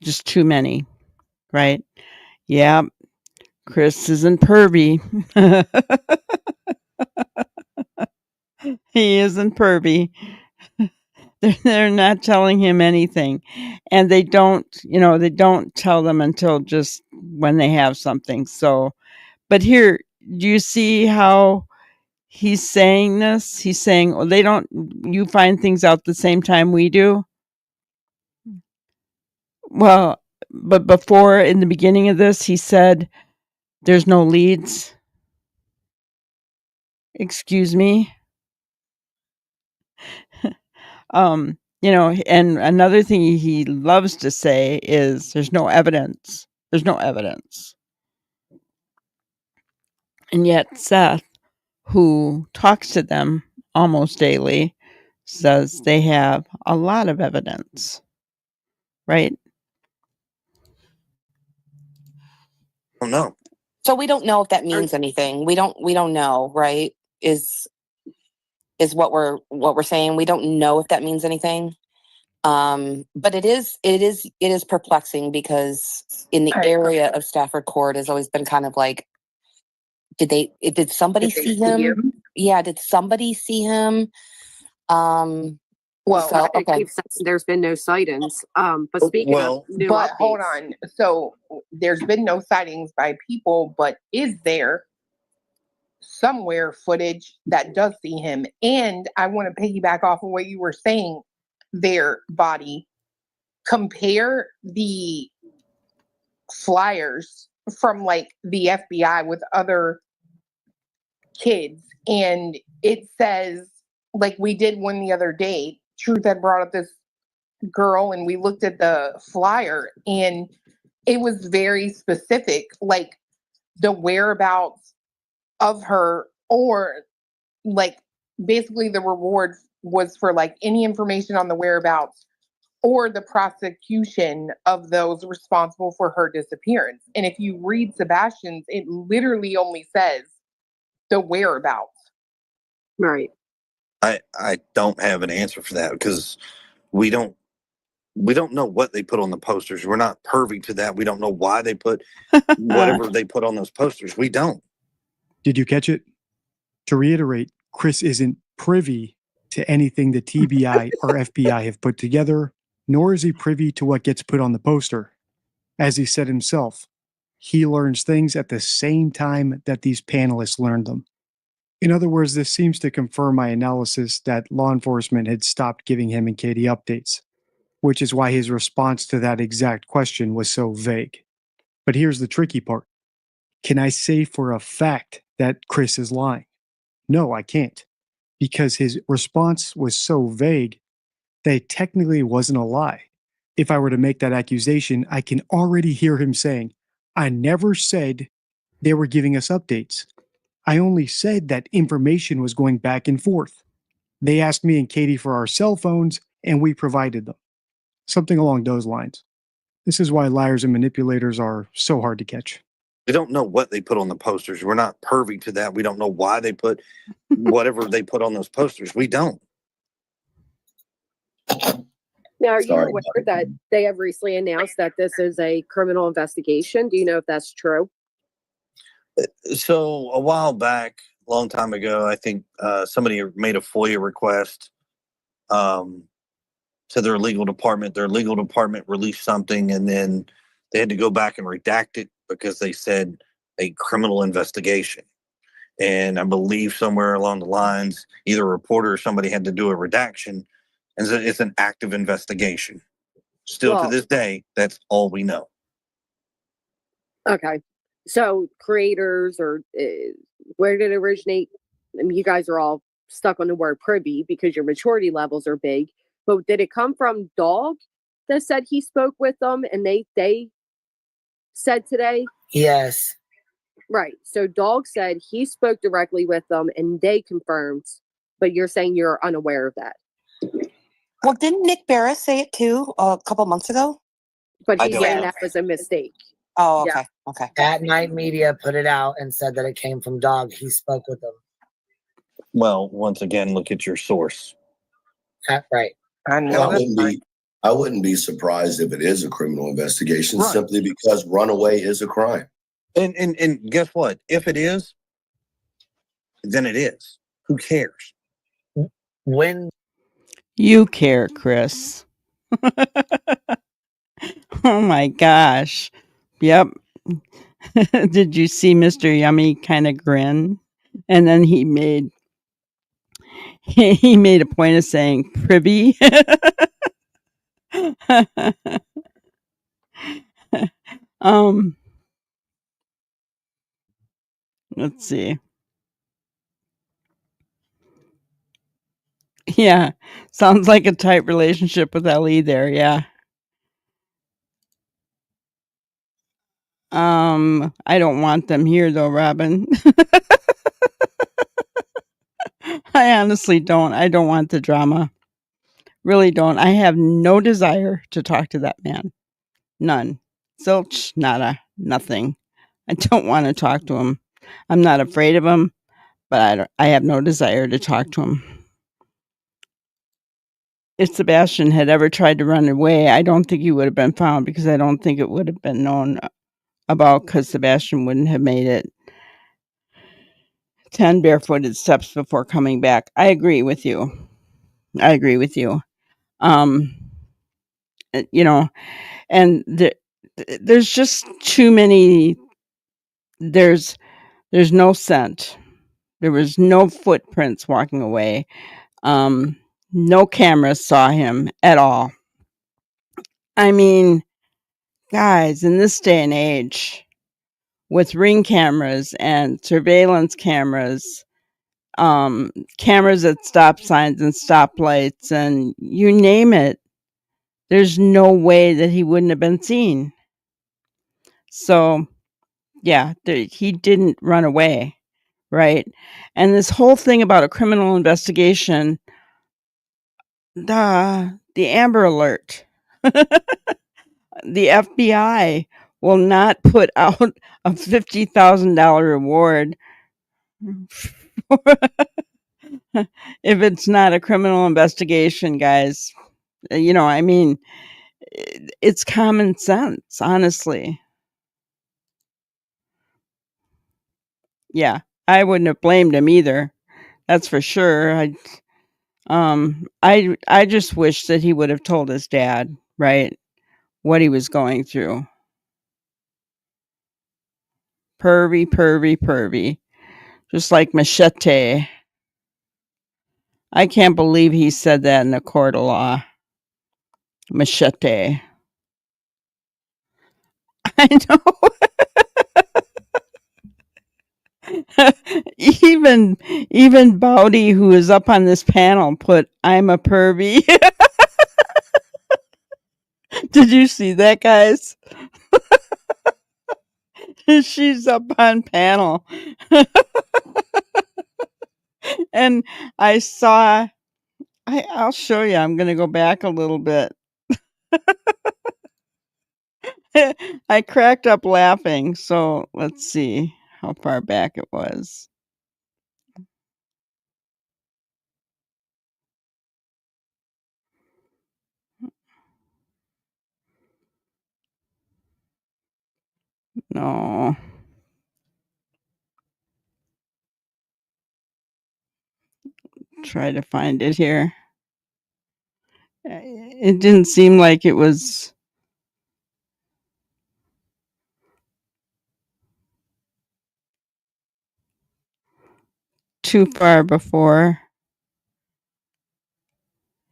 Just too many, right? Yeah, Chris isn't pervy. He isn't pervy. They're not telling him anything. And they don't tell them until just when they have something. So, but here, do you see how he's saying this? He's saying, "Oh, you find things out the same time we do?" Well, but before, in the beginning of this, he said, "There's no leads." Excuse me. And another thing he loves to say is, "There's no evidence. There's no evidence." And yet Seth, who talks to them almost daily, says they have a lot of evidence, right? I don't know. So we don't know if that means anything. We don't know, right? Is what we're saying. We don't know if that means anything. But it is perplexing because in the area of Stafford Court has always been kind of like, did somebody see him? Yeah, did somebody see him? Well, So, It okay. keeps saying there's been no sightings. But speaking Well, of new but hold updates, on. So there's been no sightings by people, but is there somewhere footage that does see him? And I want to piggyback off of what you were saying there, Body. Compare the flyers from like the FBI with other kids, and it says, like we did one the other day, Truth had brought up this girl and we looked at the flyer, and it was very specific, like the whereabouts of her, or like basically the reward was for like any information on the whereabouts or the prosecution of those responsible for her disappearance. And if you read Sebastian's, it literally only says the whereabouts. Right. I don't have an answer for that because we don't know what they put on the posters. We're not privy to that. We don't know why they put whatever they put on those posters. We don't. Did you catch it? To reiterate, Chris isn't privy to anything the TBI or FBI have put together, nor is he privy to what gets put on the poster. As he said himself, he learns things at the same time that these panelists learned them. In other words, this seems to confirm my analysis that law enforcement had stopped giving him and Katie updates, which is why his response to that exact question was so vague. But here's the tricky part. Can I say for a fact that Chris is lying? No, I can't, because his response was so vague that it technically wasn't a lie. If I were to make that accusation, I can already hear him saying, I never said they were giving us updates. I only said that information was going back and forth. They asked me and Katie for our cell phones, and we provided them. Something along those lines. This is why liars and manipulators are so hard to catch. We don't know what they put on the posters. We're not privy to that. We don't know why they put whatever they put on those posters. We don't. Now, are you Sorry. aware that they have recently announced that this is a criminal investigation? Do you know if that's true? So a while back, a long time ago, I think somebody made a FOIA request to their legal department. Their legal department released something, and then they had to go back and redact it because they said a criminal investigation. And I believe somewhere along the lines, either a reporter or somebody had to do a redaction, and so it's an active investigation. Still to Well- this day, that's all we know. Okay. So creators or where did it originate? I mean, you guys are all stuck on the word privy because your maturity levels are big. But did it come from Dog that said he spoke with them and they said today? Yes. Right. So Dog said he spoke directly with them and they confirmed, but you're saying you're unaware of that. Well, didn't Nick Barris say it too a couple months ago? But I he's don't saying know. that was a mistake. Oh, Yeah. okay. Okay. At Night Media put it out and said that it came from Dog. He spoke with them. Well, once again, look at your source. Right. I know. I wouldn't be surprised if it is a criminal investigation Right. simply because runaway is a crime. And guess what? If it is, then it is. Who cares? When You care, Chris. Oh my gosh. Yep. Did you see Mr. Yummy kind of grin? And then he made a point of saying privy. um let's see. Yeah. Sounds like a tight relationship with Ellie there, yeah. I don't want them here though, Robin. I honestly don't. I don't want the drama. Really don't. I have no desire to talk to that man. None. Zilch, nada, nothing. I don't want to talk to him. I'm not afraid of him, but I have no desire to talk to him. If Sebastian had ever tried to run away, I don't think he would have been found because I don't think it would have been known about because Sebastian wouldn't have made it 10 barefooted steps before coming back. I agree with you. You know, and there's just too many. There's no scent. There was no footprints walking away. No cameras saw him at all. I mean, guys, in this day and age, with ring cameras and surveillance cameras, cameras at stop signs and stoplights, and you name it, There's no way that he wouldn't have been seen. So, yeah, he didn't run away, right? And this whole thing about a criminal investigation, the Amber Alert, the FBI will not put out a $50,000 reward if it's not a criminal investigation, guys. I mean, it's common sense, honestly. Yeah, I wouldn't have blamed him either. That's for sure. I just wish that he would have told his dad, right, what he was going through. Pervy, pervy, pervy. Just like Machete. I can't believe he said that in a court of law. Machete. I know. even Bowdy, who is up on this panel, put "I'm a pervy." Did you see that, guys? She's up on panel. And I saw I'll show you. I'm gonna go back a little bit. I cracked up laughing. So let's see how far back it was. No. Try to find it here. It didn't seem like it was too far before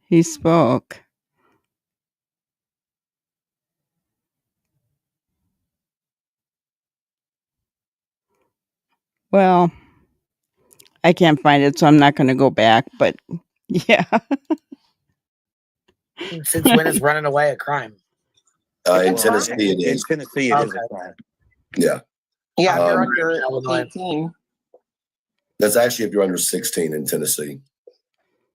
he spoke. Well, I can't find it, so I'm not going to go back. But yeah, Since when is running away a crime? In Tennessee, it In is. Tennessee, it is Okay. a crime. Yeah. Yeah, if you're Um, under 18. That's actually if you're under 16 in Tennessee.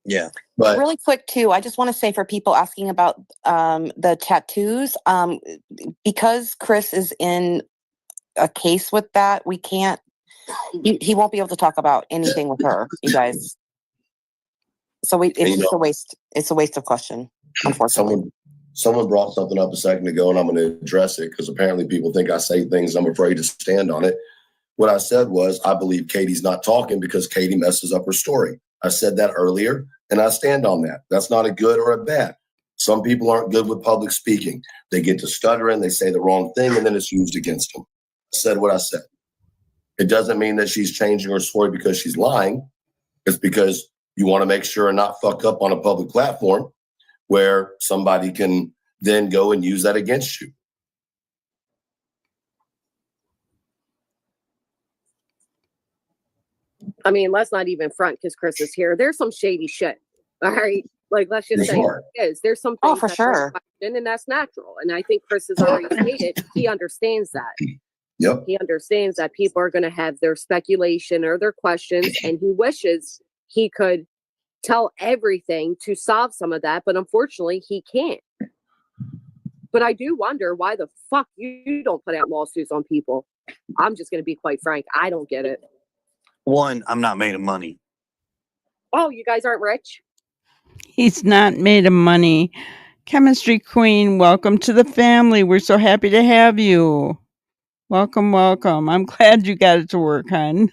Yeah. But Really quick too, I just want to say for people asking about the tattoos, because Chris is in a case with that, we can't. He won't be able to talk about anything with her, you guys. So it's just a waste. It's a waste of question, unfortunately. someone brought something up a second ago, and I'm going to address it because apparently people think I say things I'm afraid to stand on it. What I said was I believe Katie's not talking because Katie messes up her story. I said that earlier, and I stand on that. That's not a good or a bad. Some people aren't good with public speaking. They get to stuttering, they say the wrong thing, and then it's used against them. I said what I said. It doesn't mean that she's changing her story because she's lying. It's because you want to make sure and not fuck up on a public platform where somebody can then go and use that against you. I mean, let's not even front because Chris is here. There's some shady shit. All right. Like, let's just say it is. There's some things for sure. and that's natural. And I think Chris has already stated he understands that. Yep. He understands that people are going to have their speculation or their questions, and he wishes he could tell everything to solve some of that, but unfortunately he can't. But I do wonder why the fuck you don't put out lawsuits on people. I'm just going to be quite frank. I don't get it. One, I'm not made of money. Oh, you guys aren't rich? he's not made of money. Chemistry Queen, welcome to the family. We're so happy to have you. Welcome, welcome. I'm glad you got it to work, hon.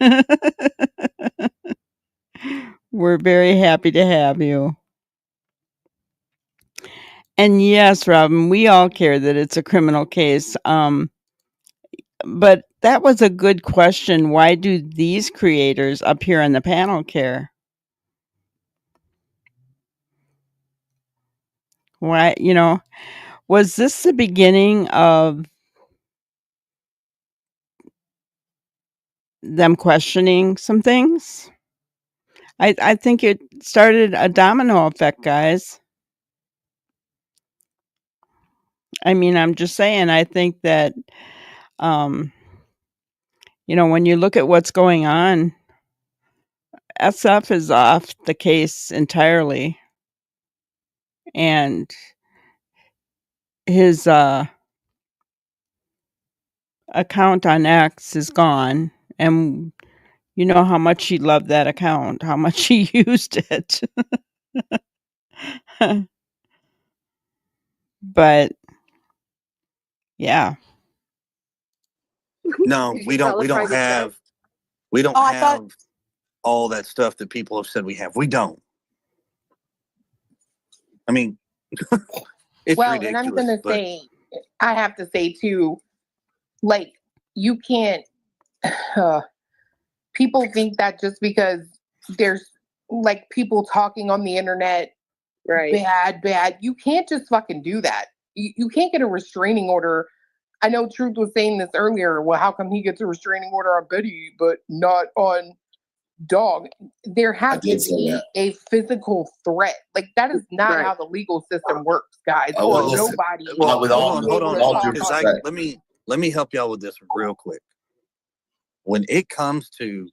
We're very happy to have you. And yes, Robin, we all care that it's a criminal case. But that was a good question. Why do these creators up here on the panel care? Why, was this the beginning of them questioning some things? I think it started a domino effect, guys. I mean, I'm just saying, I think that, um, when you look at what's going on, SF is off the case entirely. And his account on X is gone. And you know how much he loved that account, how much he used it. But yeah. No, we don't. We don't have. We don't Oh, I thought have all that stuff that people have said we have. We don't. I mean, it's Well, ridiculous. and I'm gonna but say, I have to say too, like you can't. People think that just because there's like people talking on the internet, Right. bad, you can't just fucking do that. You can't get a restraining order. I know Truth was saying this earlier. Well, how come he gets a restraining order on Betty but not on Dog? There has to did say be that. a physical threat. Like that is not Right. how the legal system works, guys. Oh, well, Or listen, nobody. well, with hold all on, due- hold able on, to all hold on, due because respect. let me help y'all with this real quick. When it comes to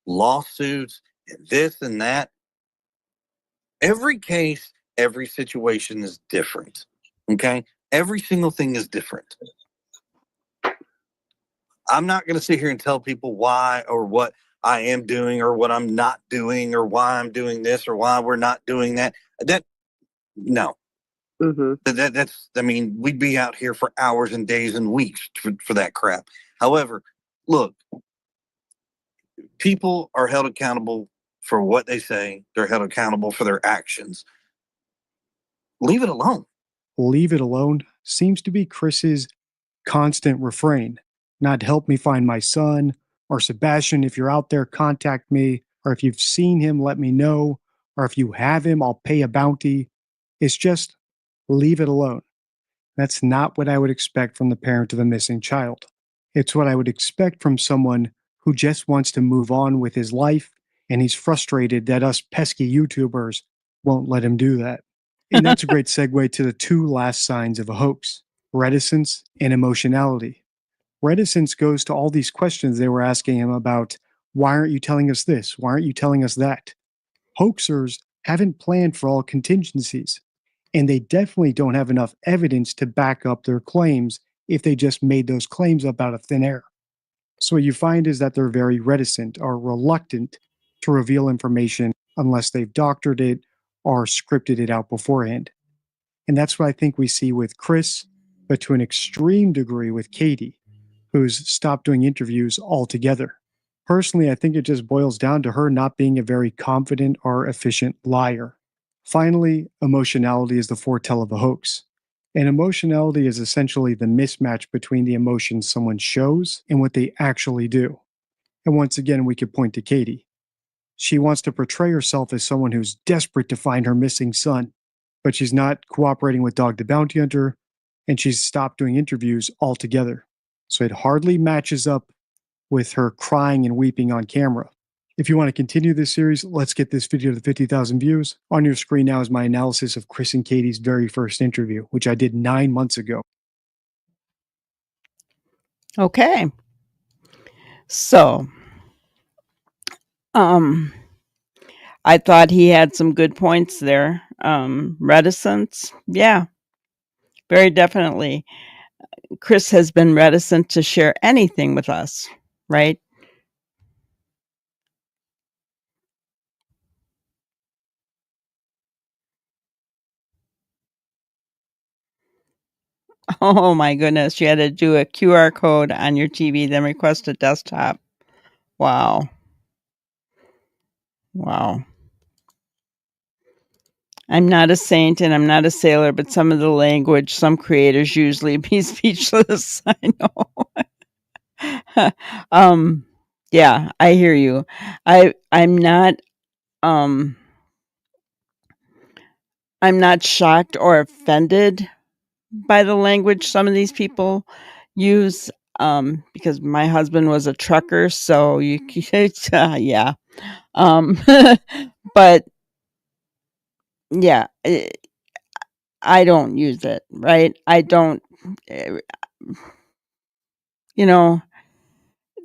lawsuits and this and that, every case, every situation is different. Okay, every single thing is different. I'm not going to sit here and tell people why or what I am doing or what I'm not doing or why I'm doing this or why we're not doing that. No. Mm-hmm. That's, I mean, we'd be out here for hours and days and weeks for that crap. However, look, people are held accountable for what they say. They're held accountable for their actions. Leave it alone. Leave it alone seems to be Chris's constant refrain. Not help me find my son, or Sebastian, if you're out there, contact me, or if you've seen him, let me know, or if you have him, I'll pay a bounty. It's just leave it alone. That's not what I would expect from the parent of a missing child. It's what I would expect from someone who just wants to move on with his life and he's frustrated that us pesky YouTubers won't let him do that. And that's a great segue to the two last signs of a hoax: reticence and emotionality. Reticence goes to all these questions they were asking him about: why aren't you telling us this? Why aren't you telling us that? Hoaxers haven't planned for all contingencies, and they definitely don't have enough evidence to back up their claims if they just made those claims up out of thin air. So what you find is that they're very reticent or reluctant to reveal information unless they've doctored it or scripted it out beforehand. And that's what I think we see with Chris, but to an extreme degree with Katie, who's stopped doing interviews altogether. Personally, I think it just boils down to her not being a very confident or efficient liar. Finally, emotionality is the foretell of a hoax. And emotionality is essentially the mismatch between the emotions someone shows and what they actually do. And once again, we could point to Katie. She wants to portray herself as someone who's desperate to find her missing son, but she's not cooperating with Dog the Bounty Hunter, and she's stopped doing interviews altogether. So it hardly matches up with her crying and weeping on camera. If you want to continue this series, let's get this video to 50,000 views. On your screen now is my analysis of Chris and Katie's very first interview, which I did 9 months ago. Okay. So, I thought he had some good points there. Reticence. Yeah, very definitely. Chris has been reticent to share anything with us, right? Oh my goodness, you had to do a QR code on your TV, then request a desktop. Wow. Wow. I'm not a saint and I'm not a sailor, but some of the language some creators use leave me speechless. I know. Yeah, I hear you. I'm not um I'm not shocked or offended by the language some of these people use, because my husband was a trucker, so you yeah. Um, but yeah, I don't use it, right? I don't, eh, you know,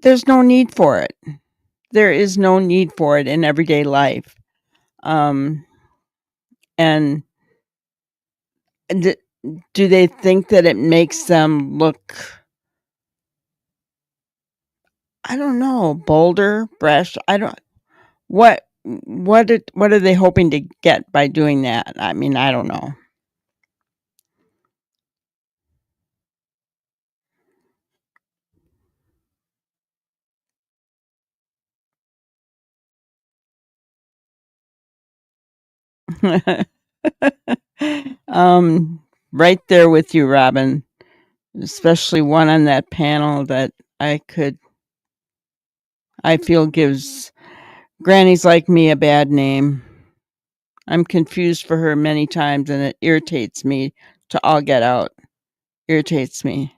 there's no need for it. There is no need for it in everyday life. Um, and d- do they think that it makes them look, I don't know, bolder, brash? I don't. What are they hoping to get by doing that? I mean, I don't know. um, right there with you, Robin. Especially one on that panel that I feel gives grannies like me a bad name. I'm confused for her many times, and it irritates me to all get out. Irritates me.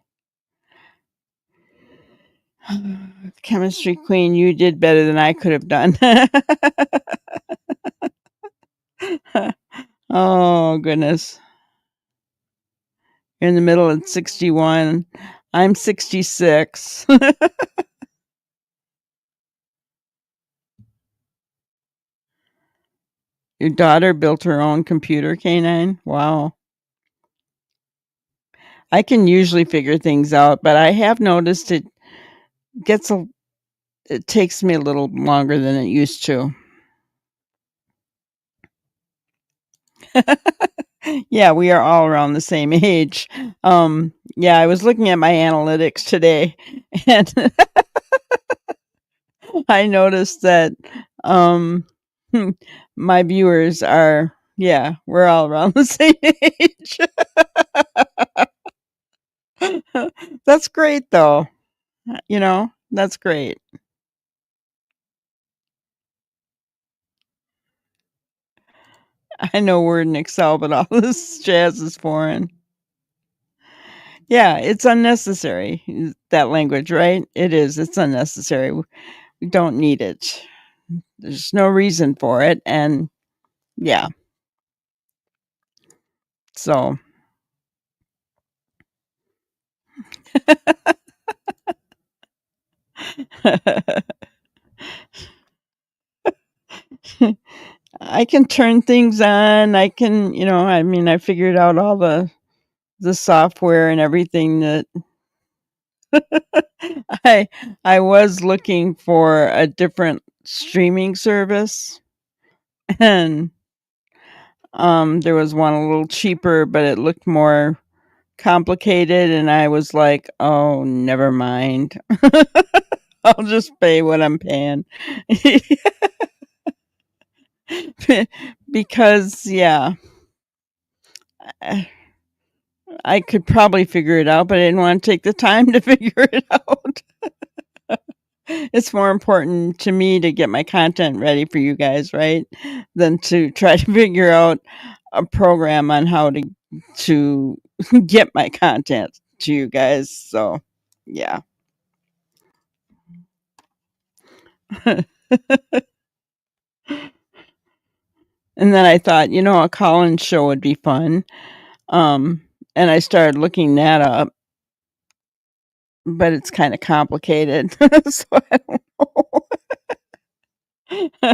Chemistry queen, you did better than I could have done. Oh, goodness. You're in the middle at 61. I'm 66. Your daughter built her own computer, Canine? Wow. I can usually figure things out, but I have noticed gets a it takes me a little longer than it used to. Yeah, we are all around the same age. Yeah, I was looking at my analytics today and I noticed that um my viewers are, yeah, we're all around the same age. That's great though. That's great. I know Word and Excel, but all this jazz is foreign. Yeah, it's unnecessary. That language, right? It is. It's unnecessary. We don't need it. There's no reason for it. And yeah, so I can turn things on. I can, I mean, I figured out all the software and everything that I I was looking for a different streaming service and there was one a little cheaper, but it looked more complicated and I was like, "Oh, never mind. I'll just pay what I'm paying." Because yeah, I could probably figure it out, but I didn't want to take the time to figure it out. It's more important to me to get my content ready for you guys, right? Than to try to figure out a program on how to get my content to you guys. So, yeah. And then I thought, a call-in show would be fun. And I started looking that up, but it's kind of complicated. So I don't know.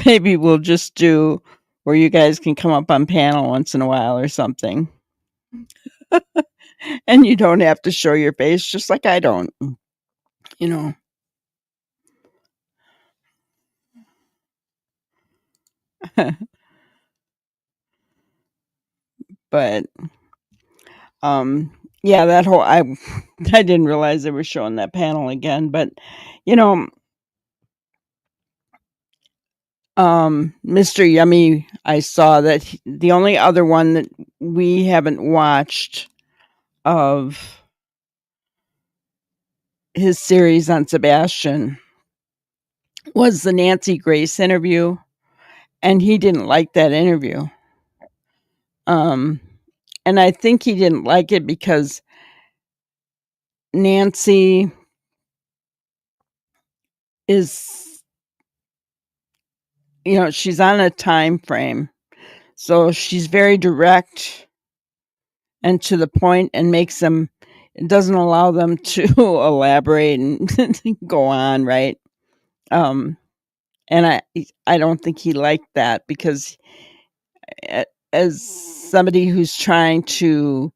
Maybe we'll just do where you guys can come up on panel once in a while or something. And you don't have to show your face just like I don't, you know. But yeah, that whole I didn't realize they were showing that panel again, but you know, Mr. Yummy, I saw that the only other one that we haven't watched of his series on Sebastian was the Nancy Grace interview, and he didn't like that interview. Um, and I think he didn't like it because Nancy is, she's on a time frame. So she's very direct and to the point, and makes them, it doesn't allow them to elaborate and go on, right? Um, and I don't think he liked that, because as somebody who's trying to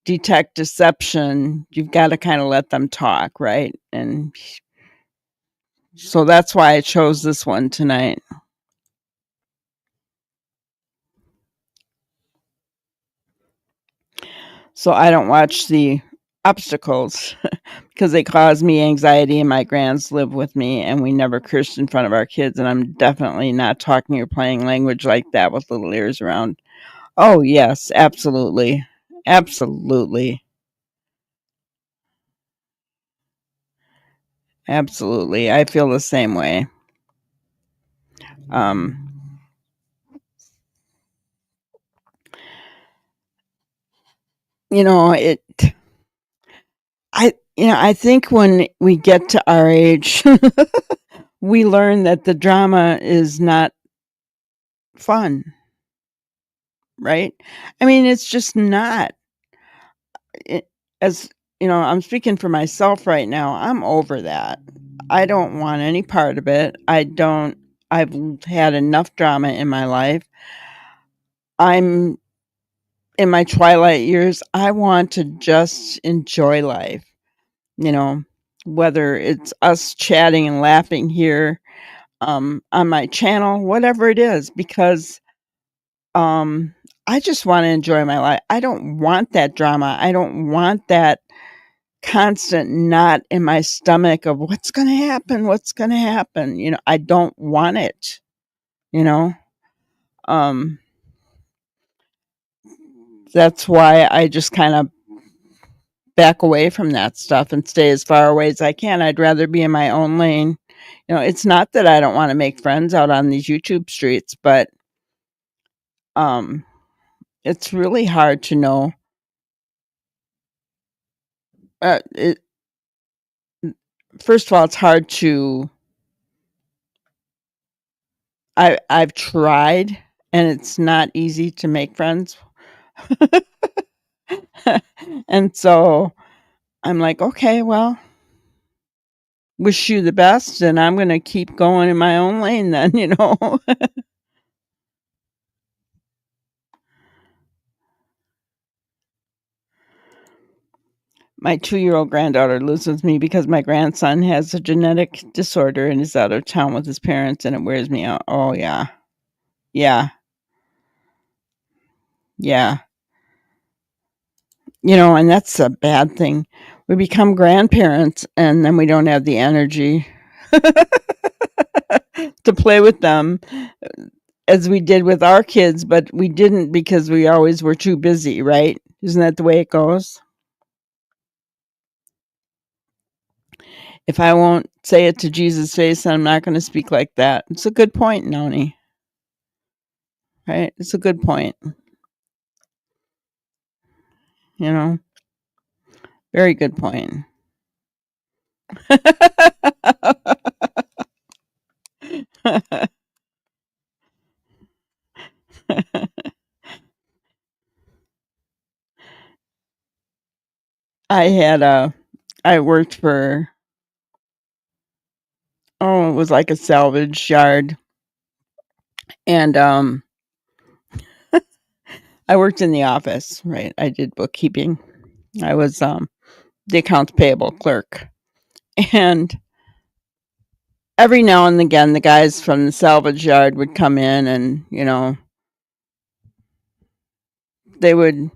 detect deception, you've got to kind of let them talk, right? And so that's why I chose this one tonight. So I don't watch the obstacles because they cause me anxiety, and my grands live with me, and we never cursed in front of our kids, and I'm definitely not talking or playing language like that with little ears around. Oh yes, absolutely. Absolutely. Absolutely. I feel the same way. Um you know, I think when we get to our age, we learn that the drama is not fun, right? I mean, it's just not. It, as I'm speaking for myself right now. I'm over that. I don't want any part of it. I've had enough drama in my life. I'm in my twilight years. I want to just enjoy life, you know, whether it's us chatting and laughing here on my channel, whatever it is, because I just want to enjoy my life. I don't want that drama. I don't want that constant knot in my stomach of what's going to happen, what's going to happen. I don't want it, you know. Um that's why I just kind of back away from that stuff and stay as far away as I can. I'd rather be in my own lane. It's not that I don't want to make friends out on these YouTube streets, but um it's really hard to know. It First of all, it's hard to. I've tried, and it's not easy to make friends. And so I'm like, okay, well, wish you the best, and I'm gonna keep going in my own lane then. My 2-year-old granddaughter lives with me because my grandson has a genetic disorder and is out of town with his parents, and it wears me out. Oh yeah. Yeah. Yeah. And that's a bad thing. We become grandparents, and then we don't have the energy to play with them as we did with our kids, but we didn't because we always were too busy, right? Isn't that the way it goes? If I won't say it to Jesus' face, I'm not going to speak like that. It's a good point, Noni. Right? It's a good point. You know, very good point. I worked for, it was like a salvage yard. And I worked in the office, right? I did bookkeeping. I was the accounts payable clerk. And every now and again, the guys from the salvage yard would come in and, they would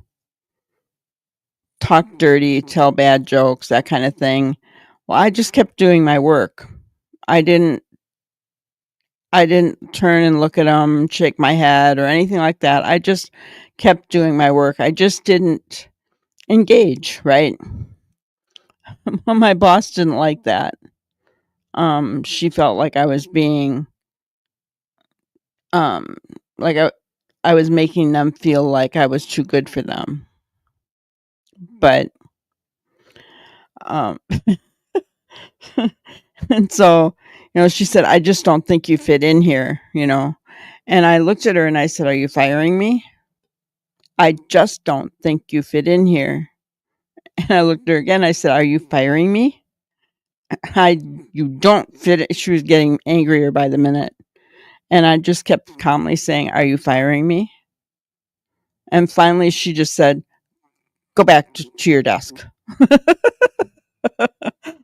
talk dirty, tell bad jokes, that kind of thing. Well, I just kept doing my work. I didn't turn and look at them, shake my head or anything like that. I just kept doing my work. I just didn't engage, right? My boss didn't like that. She felt like I was being um like I was making them feel like I was too good for them. But um and so, she said, I just don't think you fit in here. And I looked at her and I said, "Are you firing me? I just don't think you fit in here." And I looked at her again. I said, "Are you firing me? You don't fit it." She was getting angrier by the minute. And I just kept calmly saying, "Are you firing me?" And finally she just said, "Go back to your desk."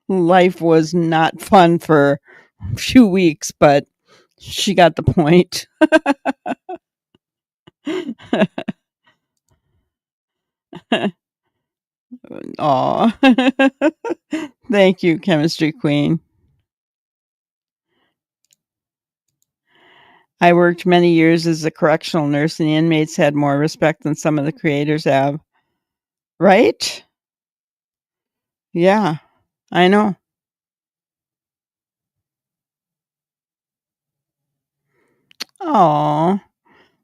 Life was not fun for a few weeks, but she got the point. Aw. Thank you, Chemistry Queen. I worked many years as a correctional nurse, and the inmates had more respect than some of the creators have. Right? Yeah, I know. Aw.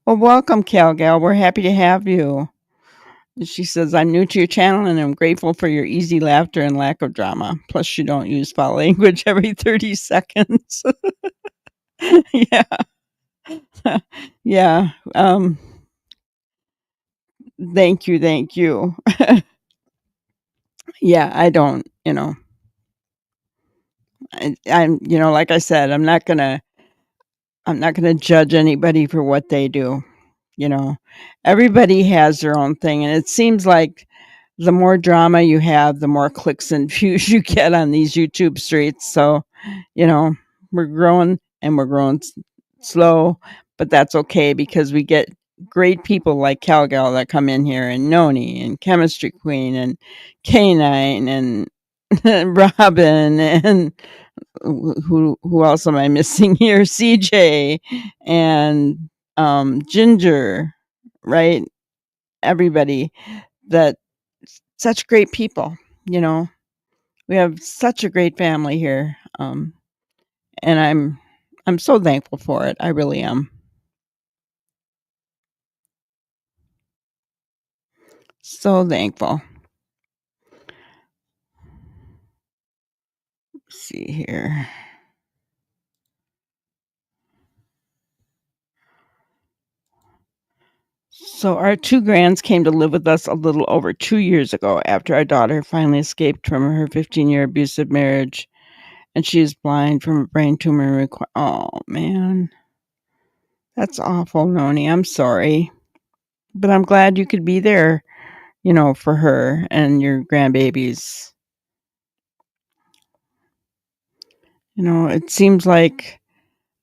Well, welcome, Gal. We're happy to have you. She says, "I'm new to your channel and I'm grateful for your easy laughter and lack of drama. Plus, you don't use foul language every 30 seconds." Yeah. Yeah. Thank you. Thank you. Yeah, I don't, I'm, like I said, I'm not gonna judge anybody for what they do. You know, everybody has their own thing, and it seems like the more drama you have, the more clicks and views you get on these YouTube streets. So, you know, we're growing and we're growing slow, but that's okay because we get great people like Calgal that come in here, and Noni and Chemistry Queen and Canine and Robin and who else am I missing here? CJ and Ginger, right? Everybody that such great people, you know. We have such a great family here. And I'm so thankful for it. I really am. So thankful. Let's see here. So our two grands came to live with us a little over 2 years ago after our daughter finally escaped from her 15-year abusive marriage, and she is blind from a brain tumor. Oh man, that's awful, Noni. I'm sorry, but I'm glad you could be there, for her and your grandbabies. It seems like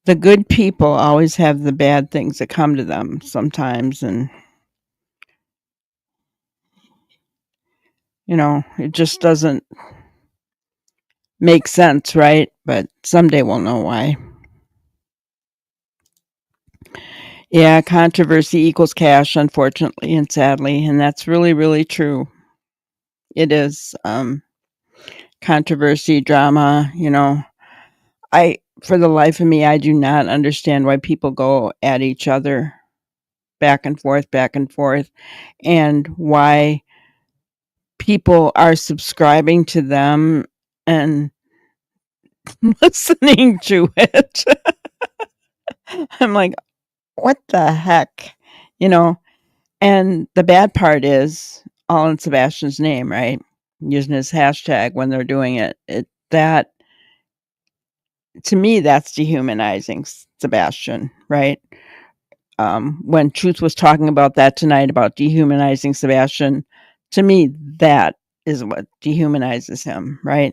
the good people always have the bad things that come to them sometimes, and it just doesn't make sense, right? But someday we'll know why. Yeah, controversy equals cash, unfortunately and sadly, and that's really, really true. It is controversy, drama. For the life of me, I do not understand why people go at each other back and forth, and why people are subscribing to them and listening to it. I'm like, what the heck? You know, and the bad part is all in Sebastian's name, right? Using his hashtag when they're doing it. That to me, that's dehumanizing Sebastian, right? When Truth was talking about that tonight about dehumanizing Sebastian, to me, that is what dehumanizes him, right?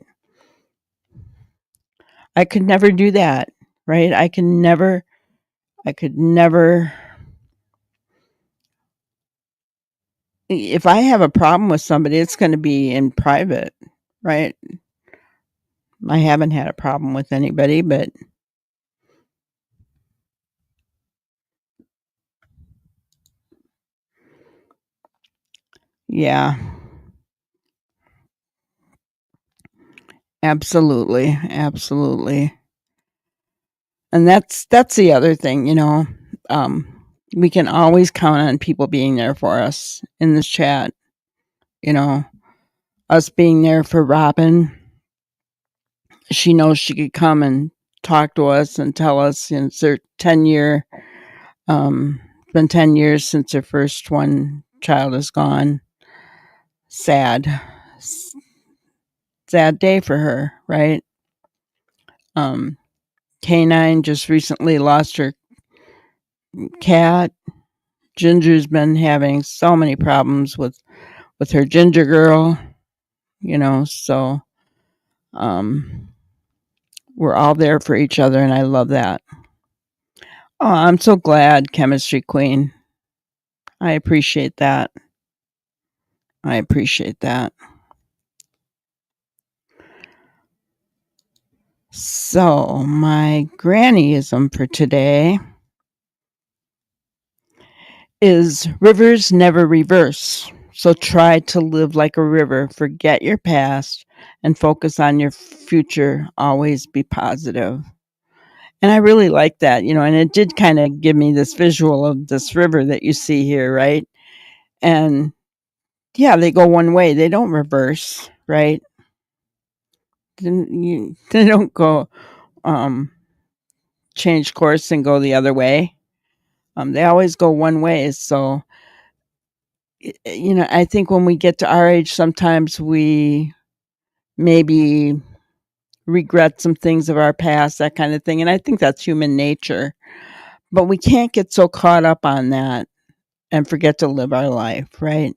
I could never do that, right? I could never. If I have a problem with somebody, it's going to be in private, right? I haven't had a problem with anybody, but yeah, absolutely, absolutely. And that's the other thing, we can always count on people being there for us in this chat, you know, us being there for Robin. She knows she could come and talk to us and tell us it's her 10-year It's been 10 years since her first one child is gone. Sad. Sad day for her, right? K9 just recently lost her cat. Ginger's been having so many problems with her ginger girl, so we're all there for each other, and I love that. Oh, I'm so glad, Chemistry Queen. I appreciate that. So, my grannyism for today is rivers never reverse. So try to live like a river, forget your past, and focus on your future. Always be positive. And I really like that, and it did kind of give me this visual of this river that you see here, right? And yeah, they go one way, they don't reverse, right? They don't go change course and go the other way. They always go one way. So, I think when we get to our age, sometimes we maybe regret some things of our past, that kind of thing. And I think that's human nature. But we can't get so caught up on that and forget to live our life, right?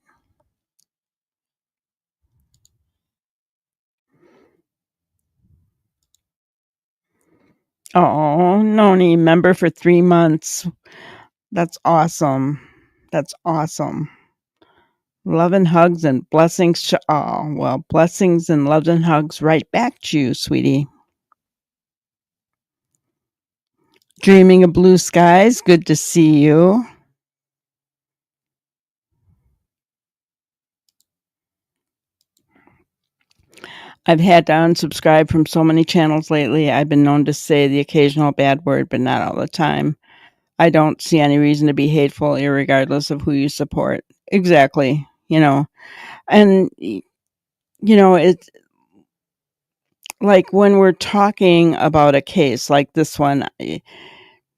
Oh, Noni, member for 3 months. That's awesome. Love and hugs and blessings to all. Well, blessings and love and hugs right back to you, sweetie. Dreaming of blue skies. Good to see you. I've had to unsubscribe from so many channels lately. I've been known to say the occasional bad word, but not all the time. I don't see any reason to be hateful, irregardless of who you support. Exactly. And, it's like when we're talking about a case like this one,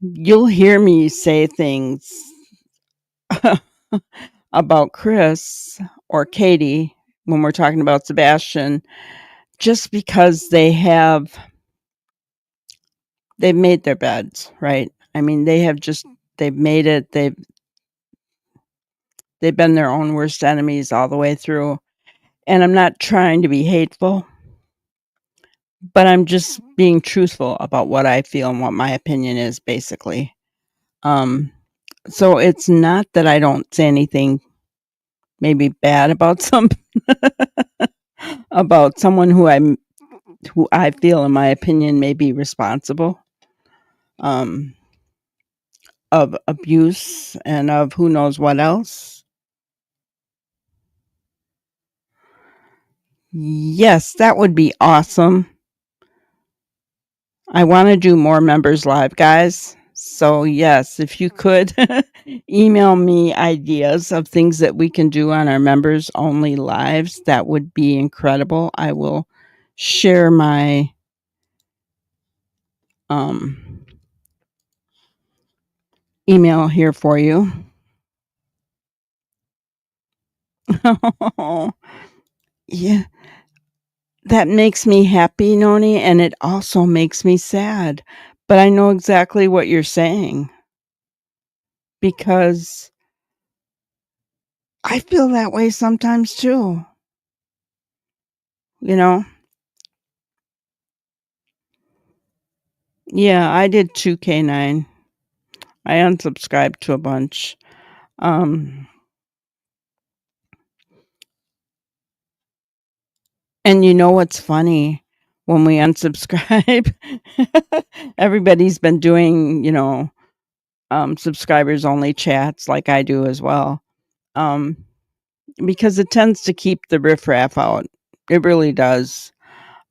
you'll hear me say things about Chris or Katie when we're talking about Sebastian, just because they've made their beds, right? I mean, they've made it. They've been their own worst enemies all the way through. And I'm not trying to be hateful, but I'm just being truthful about what I feel and what my opinion is, basically. So it's not that I don't say anything maybe bad about about someone who I feel, in my opinion, may be responsible of abuse and of who knows what else. Yes, that would be awesome. I want to do more members live, guys. So yes, if you could email me ideas of things that we can do on our members only lives, that would be incredible. I will share my email here for you. Yeah, that makes me happy, Noni, and it also makes me sad. But I know exactly what you're saying, because I feel that way sometimes too. Yeah, I did 2K9. I unsubscribed to a bunch. And you know what's funny? When we unsubscribe, everybody's been doing, subscribers only chats like I do as well. Because it tends to keep the riffraff out. It really does.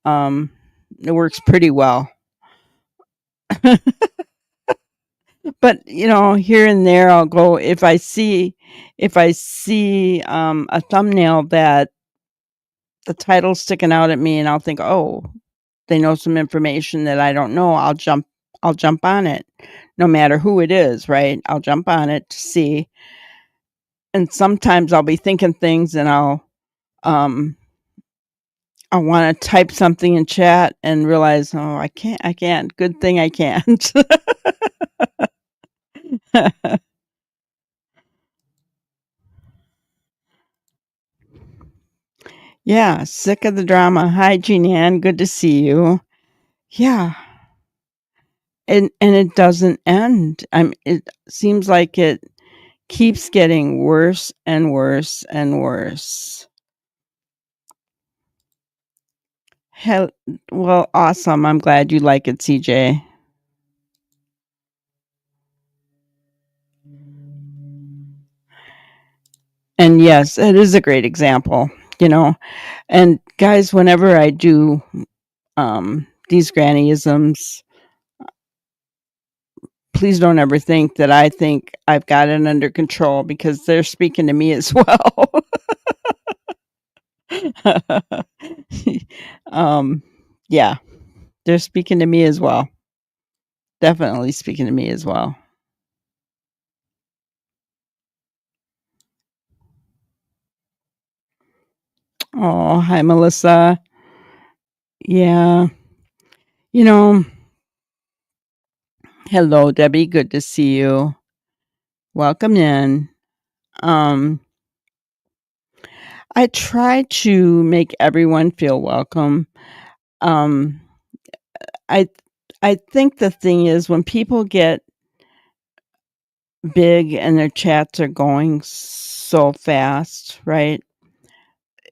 It works pretty well. But here and there, I'll go if I see a thumbnail that the title's sticking out at me, and I'll think, oh, they know some information that I don't know. I'll I'll jump on it, no matter who it is, right? I'll jump on it to see. And sometimes I'll be thinking things and um, I want to type something in chat and realize, oh, I can't. Good thing I can't. Yeah, sick of the drama. Hi, Jean Ann. Good to see you. Yeah. And it doesn't end. It seems like it keeps getting worse and worse and worse. Hell, well, awesome. I'm glad you like it, CJ. And yes, it is a great example, you know. And guys, whenever I do these grannyisms, please don't ever think that I think I've got it under control, because they're speaking to me as well. um, yeah, they're speaking to me as well. Definitely speaking to me as well. Oh, hi, Melissa. Yeah, you know, hello, Debbie. Good to see you. Welcome in. Um, I try to make everyone feel welcome. Um, I I think the thing is, when people get big and their chats are going so fast, right?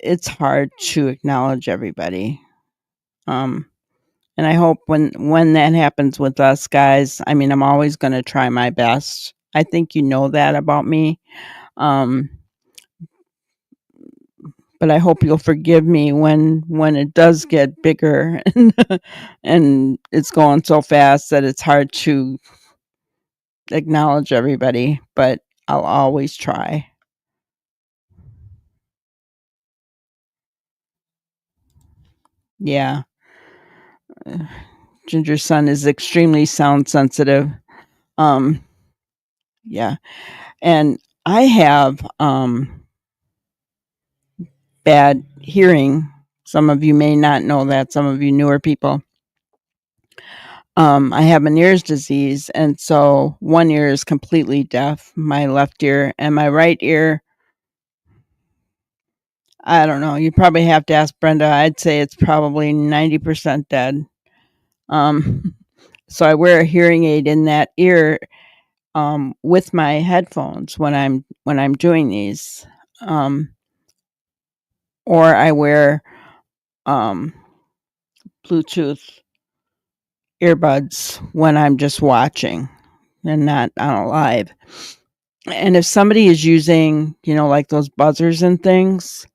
It's hard to acknowledge everybody. Um, and I hope when that happens with us guys, I mean, I'm always going to try my best. I think you know that about me. Um, but I hope you'll forgive me when it does get bigger and it's going so fast that it's hard to acknowledge everybody, but I'll always try. Yeah. Ginger's son is extremely sound sensitive. Um, yeah. And I have bad hearing. Some of you may not know that, some of you newer people. I have Meniere's disease, and so one ear is completely deaf, my left ear, and my right ear, I don't know. You'd probably have to ask Brenda. I'd say it's probably 90% dead. Um, so I wear a hearing aid in that ear with my headphones when I'm doing these, or I wear Bluetooth earbuds when I'm just watching and not on a live. And if somebody is using, like those buzzers and things,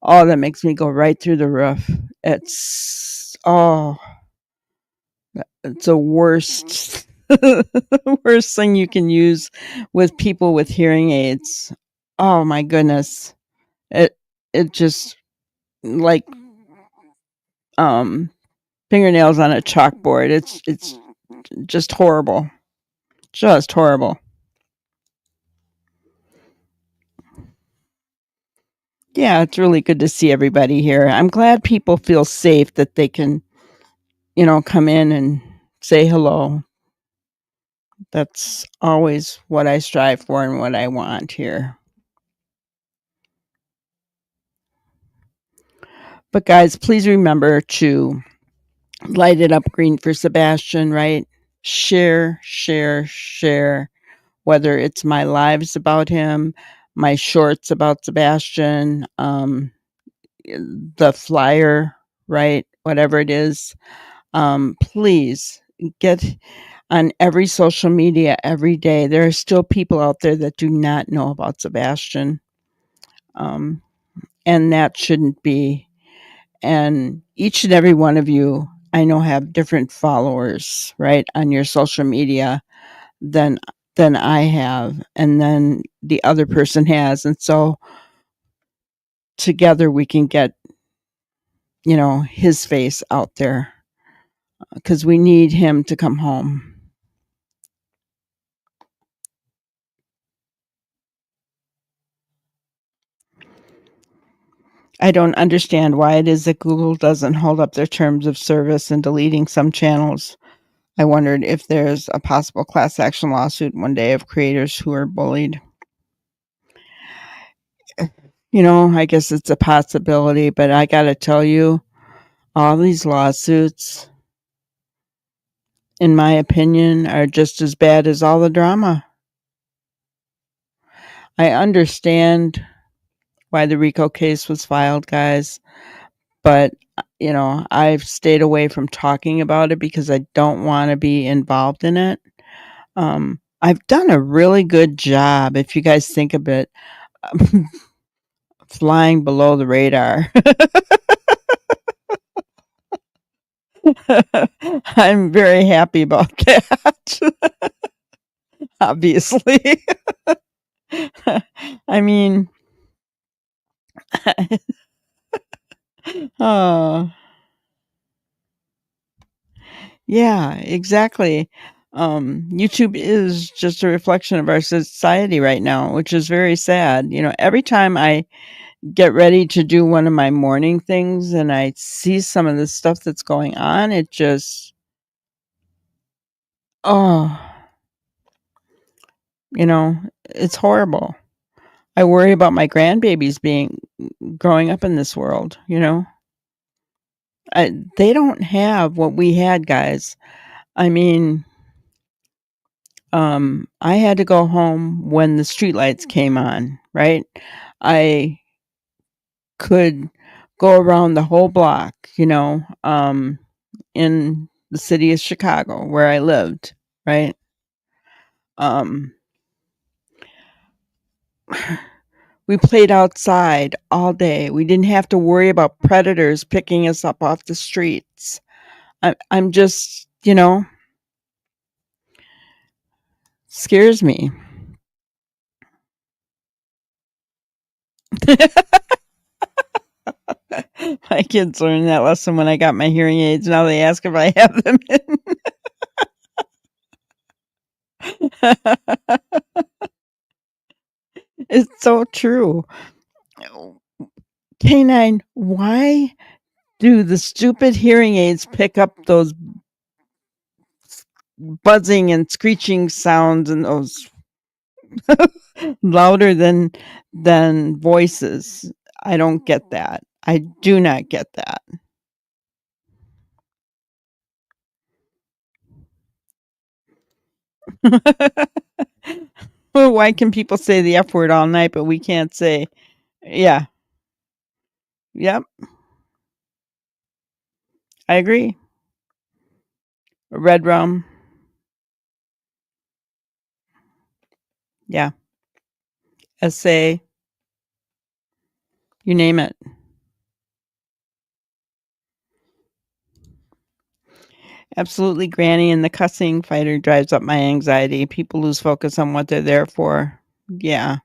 oh, that makes me go right through the roof. It's it's the worst worst thing you can use with people with hearing aids. Oh my goodness. It it just like um fingernails on a chalkboard. It's just horrible. Just horrible. Yeah, it's really good to see everybody here. I'm glad people feel safe that they can, come in and say hello. That's always what I strive for and what I want here. But guys, please remember to light it up green for Sebastian, right? Share, share, share. Whether it's my lives about him, my shorts about Sebastian, the flyer, right? Whatever it is, please get on every social media every day. There are still people out there that do not know about Sebastian. And that shouldn't be. And each and every one of you, I know, have different followers, right, on your social media than I have, and then the other person has. And so together we can get, his face out there, because we need him to come home. I don't understand why it is that Google doesn't hold up their terms of service in deleting some channels. I wondered if there's a possible class action lawsuit one day of creators who are bullied. I guess it's a possibility, but I gotta tell you, all these lawsuits, in my opinion, are just as bad as all the drama. I understand why the RICO case was filed, guys, but I've stayed away from talking about it because I don't want to be involved in it. I've done a really good job, if you guys think of it, flying below the radar. I'm very happy about that. Obviously. I mean, oh, yeah, exactly. YouTube is just a reflection of our society right now, which is very sad. Every time I get ready to do one of my morning things and I see some of the stuff that's going on, it just, oh, it's horrible. I worry about my grandbabies growing up in this world. They don't have what we had, guys. I mean, I had to go home when the streetlights came on, right? I could go around the whole block, in the city of Chicago where I lived, right? Um, we played outside all day. We didn't have to worry about predators picking us up off the streets. I'm just, scares me. My kids learned that lesson when I got my hearing aids. Now they ask if I have them in. It's so true. Canine, why do the stupid hearing aids pick up those buzzing and screeching sounds and those louder than voices? I don't get that. I do not get that. Well, why can people say the F word all night, but we can't say, yeah, yep, I agree. Red rum, yeah, essay, you name it. Absolutely, Granny, and the cussing fighter drives up my anxiety. People lose focus on what they're there for. Yeah.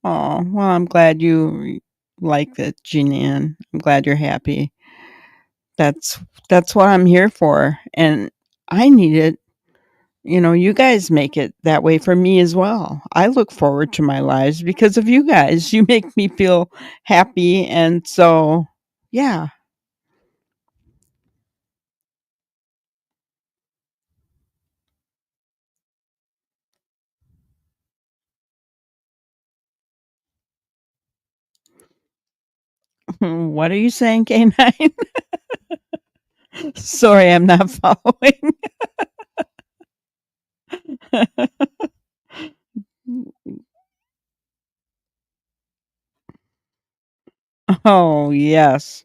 Oh, well, I'm glad you like it, Jean. I'm glad you're happy. That's that's what I'm here for, and I need it. You guys make it that way for me as well. I look forward to my lives because of you guys. You make me feel happy, and so yeah. What are you saying, K9? Sorry, I'm not following. Oh, yes.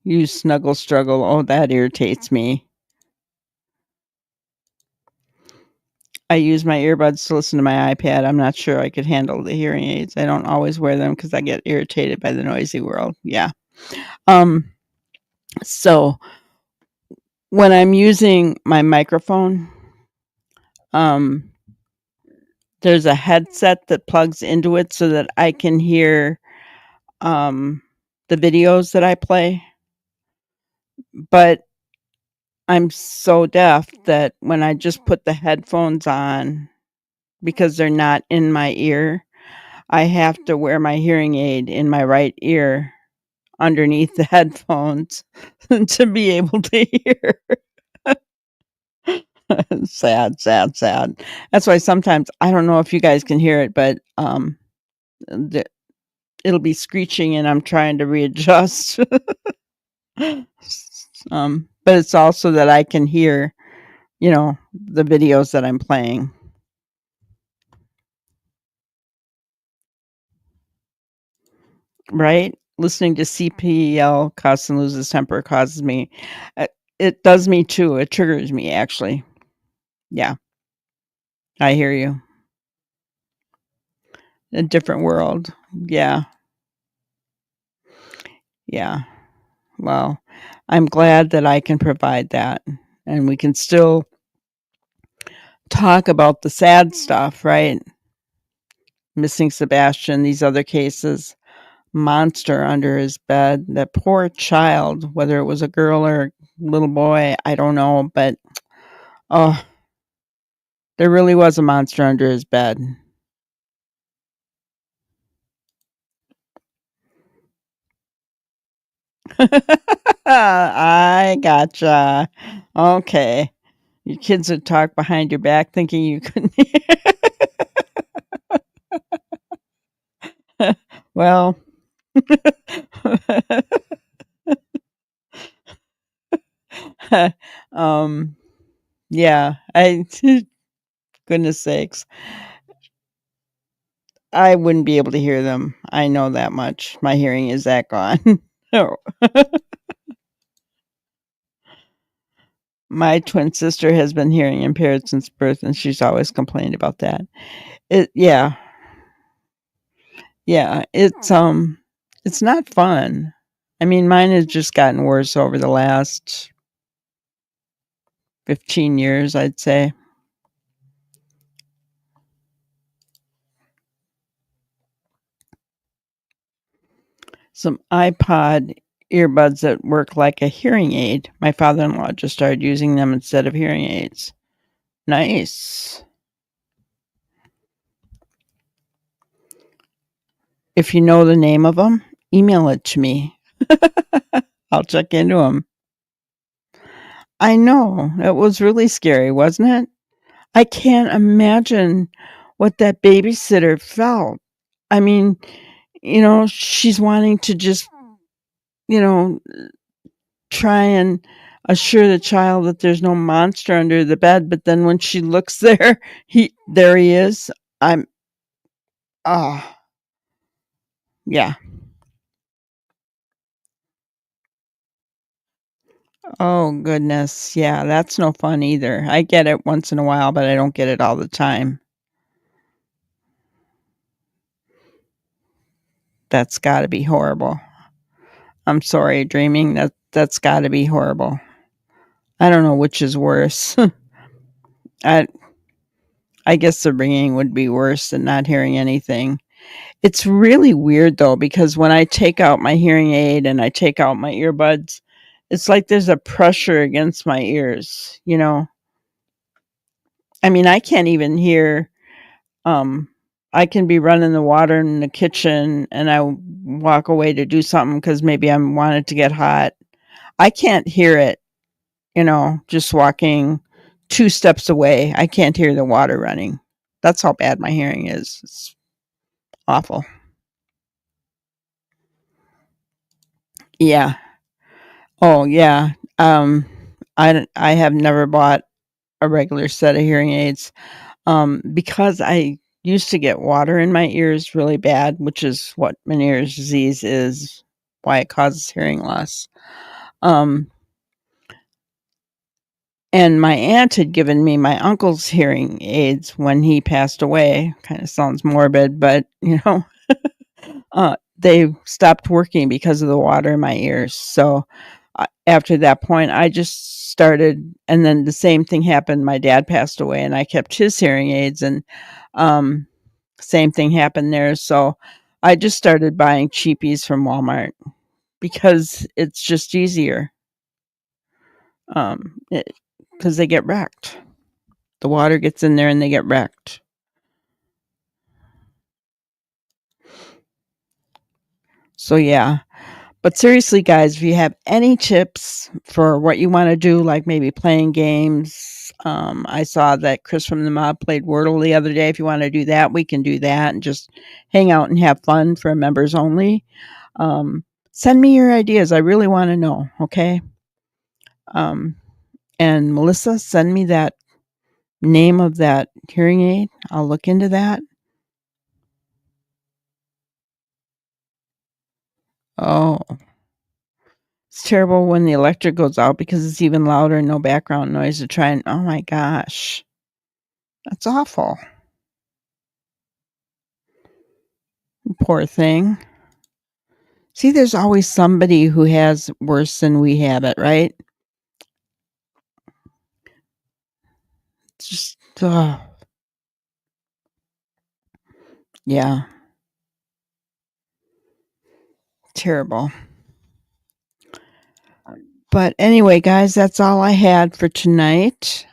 You snuggle struggle. Oh, that irritates me. I use my earbuds to listen to my iPad. I'm not sure I could handle the hearing aids. I don't always wear them because I get irritated by the noisy world. Yeah. Um, so when I'm using my microphone, um, there's a headset that plugs into it so that I can hear the videos that I play. But I'm so deaf that when I just put the headphones on, because they're not in my ear, I have to wear my hearing aid in my right ear underneath the headphones to be able to hear. Sad, sad, sad. That's why sometimes I don't know if you guys can hear it, but the, it'll be screeching and I'm trying to readjust. But it's also that I can hear, the videos that I'm playing. Right? Listening to CPL cuss and lose his temper causes me. It does me too. It triggers me, actually. Yeah, I hear you. A different world. Yeah. Yeah. Well, I'm glad that I can provide that. And we can still talk about the sad stuff, right? Missing Sebastian, these other cases, monster under his bed, that poor child, whether it was a girl or a little boy, I don't know, but oh, there really was a monster under his bed. I gotcha. Okay. Your kids would talk behind your back thinking you couldn't hear. Well, um, yeah, goodness sakes. I wouldn't be able to hear them. I know that much. My hearing is that gone. Oh. My twin sister has been hearing impaired since birth, and she's always complained about that. Yeah, it's not fun. I mean, mine has just gotten worse over the last 15 years, I'd say. Some iPod earbuds that work like a hearing aid. My father-in-law just started using them instead of hearing aids. Nice. If you know the name of them, email it to me. I'll check into them. I know. It was really scary, wasn't it? I can't imagine what that babysitter felt. I mean, she's wanting to just, you know, try and assure the child that there's no monster under the bed, but then when she looks there, there he is. I'm ah yeah. Oh goodness. Yeah, that's no fun either. I get it once in a while, but I don't get it all the time. That's got to be horrible. I'm sorry, dreaming. That's got to be horrible. I don't know which is worse. I I guess the ringing would be worse than not hearing anything. It's really weird though, because when I take out my hearing aid and I take out my earbuds, it's like there's a pressure against my ears. I mean, I can't even hear. Um, I can be running the water in the kitchen and I walk away to do something because maybe I wanted to get hot. I can't hear it, just walking 2 steps away. I can't hear the water running. That's how bad my hearing is. It's awful. Yeah. Oh, yeah. I have never bought a regular set of hearing aids, because I used to get water in my ears really bad, which is what Meniere's disease is, why it causes hearing loss. And my aunt had given me my uncle's hearing aids when he passed away. Kind of sounds morbid, but they stopped working because of the water in my ears. So after that point, I just started, and then the same thing happened. My dad passed away, and I kept his hearing aids, and same thing happened there. So I just started buying cheapies from Walmart because it's just easier. Because they get wrecked. The water gets in there and they get wrecked. So yeah, But seriously, guys, if you have any tips for what you want to do, like maybe playing games, I saw that Chris from the Mob played Wordle the other day. If you want to do that, we can do that and just hang out and have fun for members only. Send me your ideas. I really want to know, okay? And Melissa, send me that name of that hearing aid. I'll look into that. Oh, it's terrible when the electric goes out because it's even louder and no background noise to try and, oh my gosh, that's awful. Poor thing. See, there's always somebody who has worse than we have it, right? It's just, yeah, terrible. But anyway, guys, that's all I had for tonight.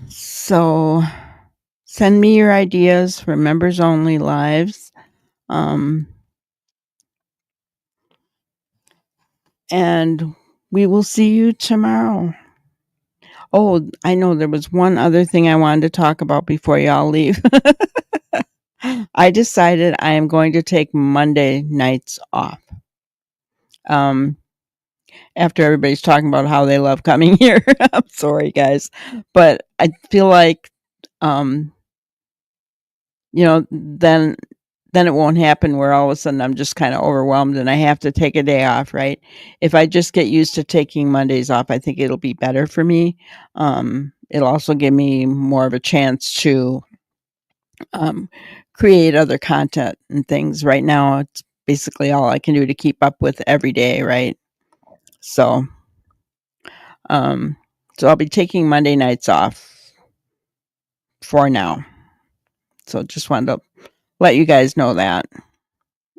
So send me your ideas for members only lives. And we will see you tomorrow. Oh, I know there was one other thing I wanted to talk about before y'all leave. I decided I am going to take Monday nights off. After everybody's talking about how they love coming here. I'm sorry, guys. But I feel like, then it won't happen where all of a sudden I'm just kind of overwhelmed and I have to take a day off, right? If I just get used to taking Mondays off, I think it'll be better for me. It'll also give me more of a chance to create other content and things. Right now, it's basically all I can do to keep up with every day, right? So, I'll be taking Monday nights off for now. So just wanted to let you guys know that.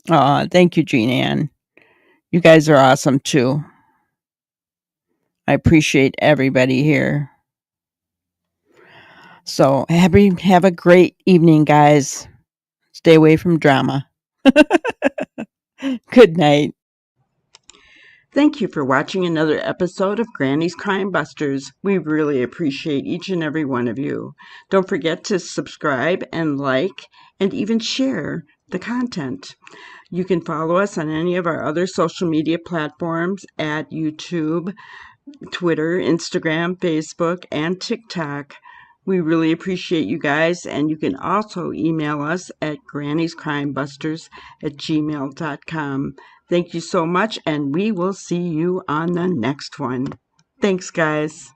Thank you, Jean Ann. You guys are awesome too. I appreciate everybody here. So have a great evening, guys. Stay away from drama. Good night. Thank you for watching another episode of Granny's Crime Busters. We really appreciate each and every one of you. Don't forget to subscribe and like and even share the content. You can follow us on any of our other social media platforms at YouTube, Twitter, Instagram, Facebook, and TikTok. We really appreciate you guys, and you can also email us at granniescrimebusters@gmail.com. Thank you so much, and we will see you on the next one. Thanks, guys.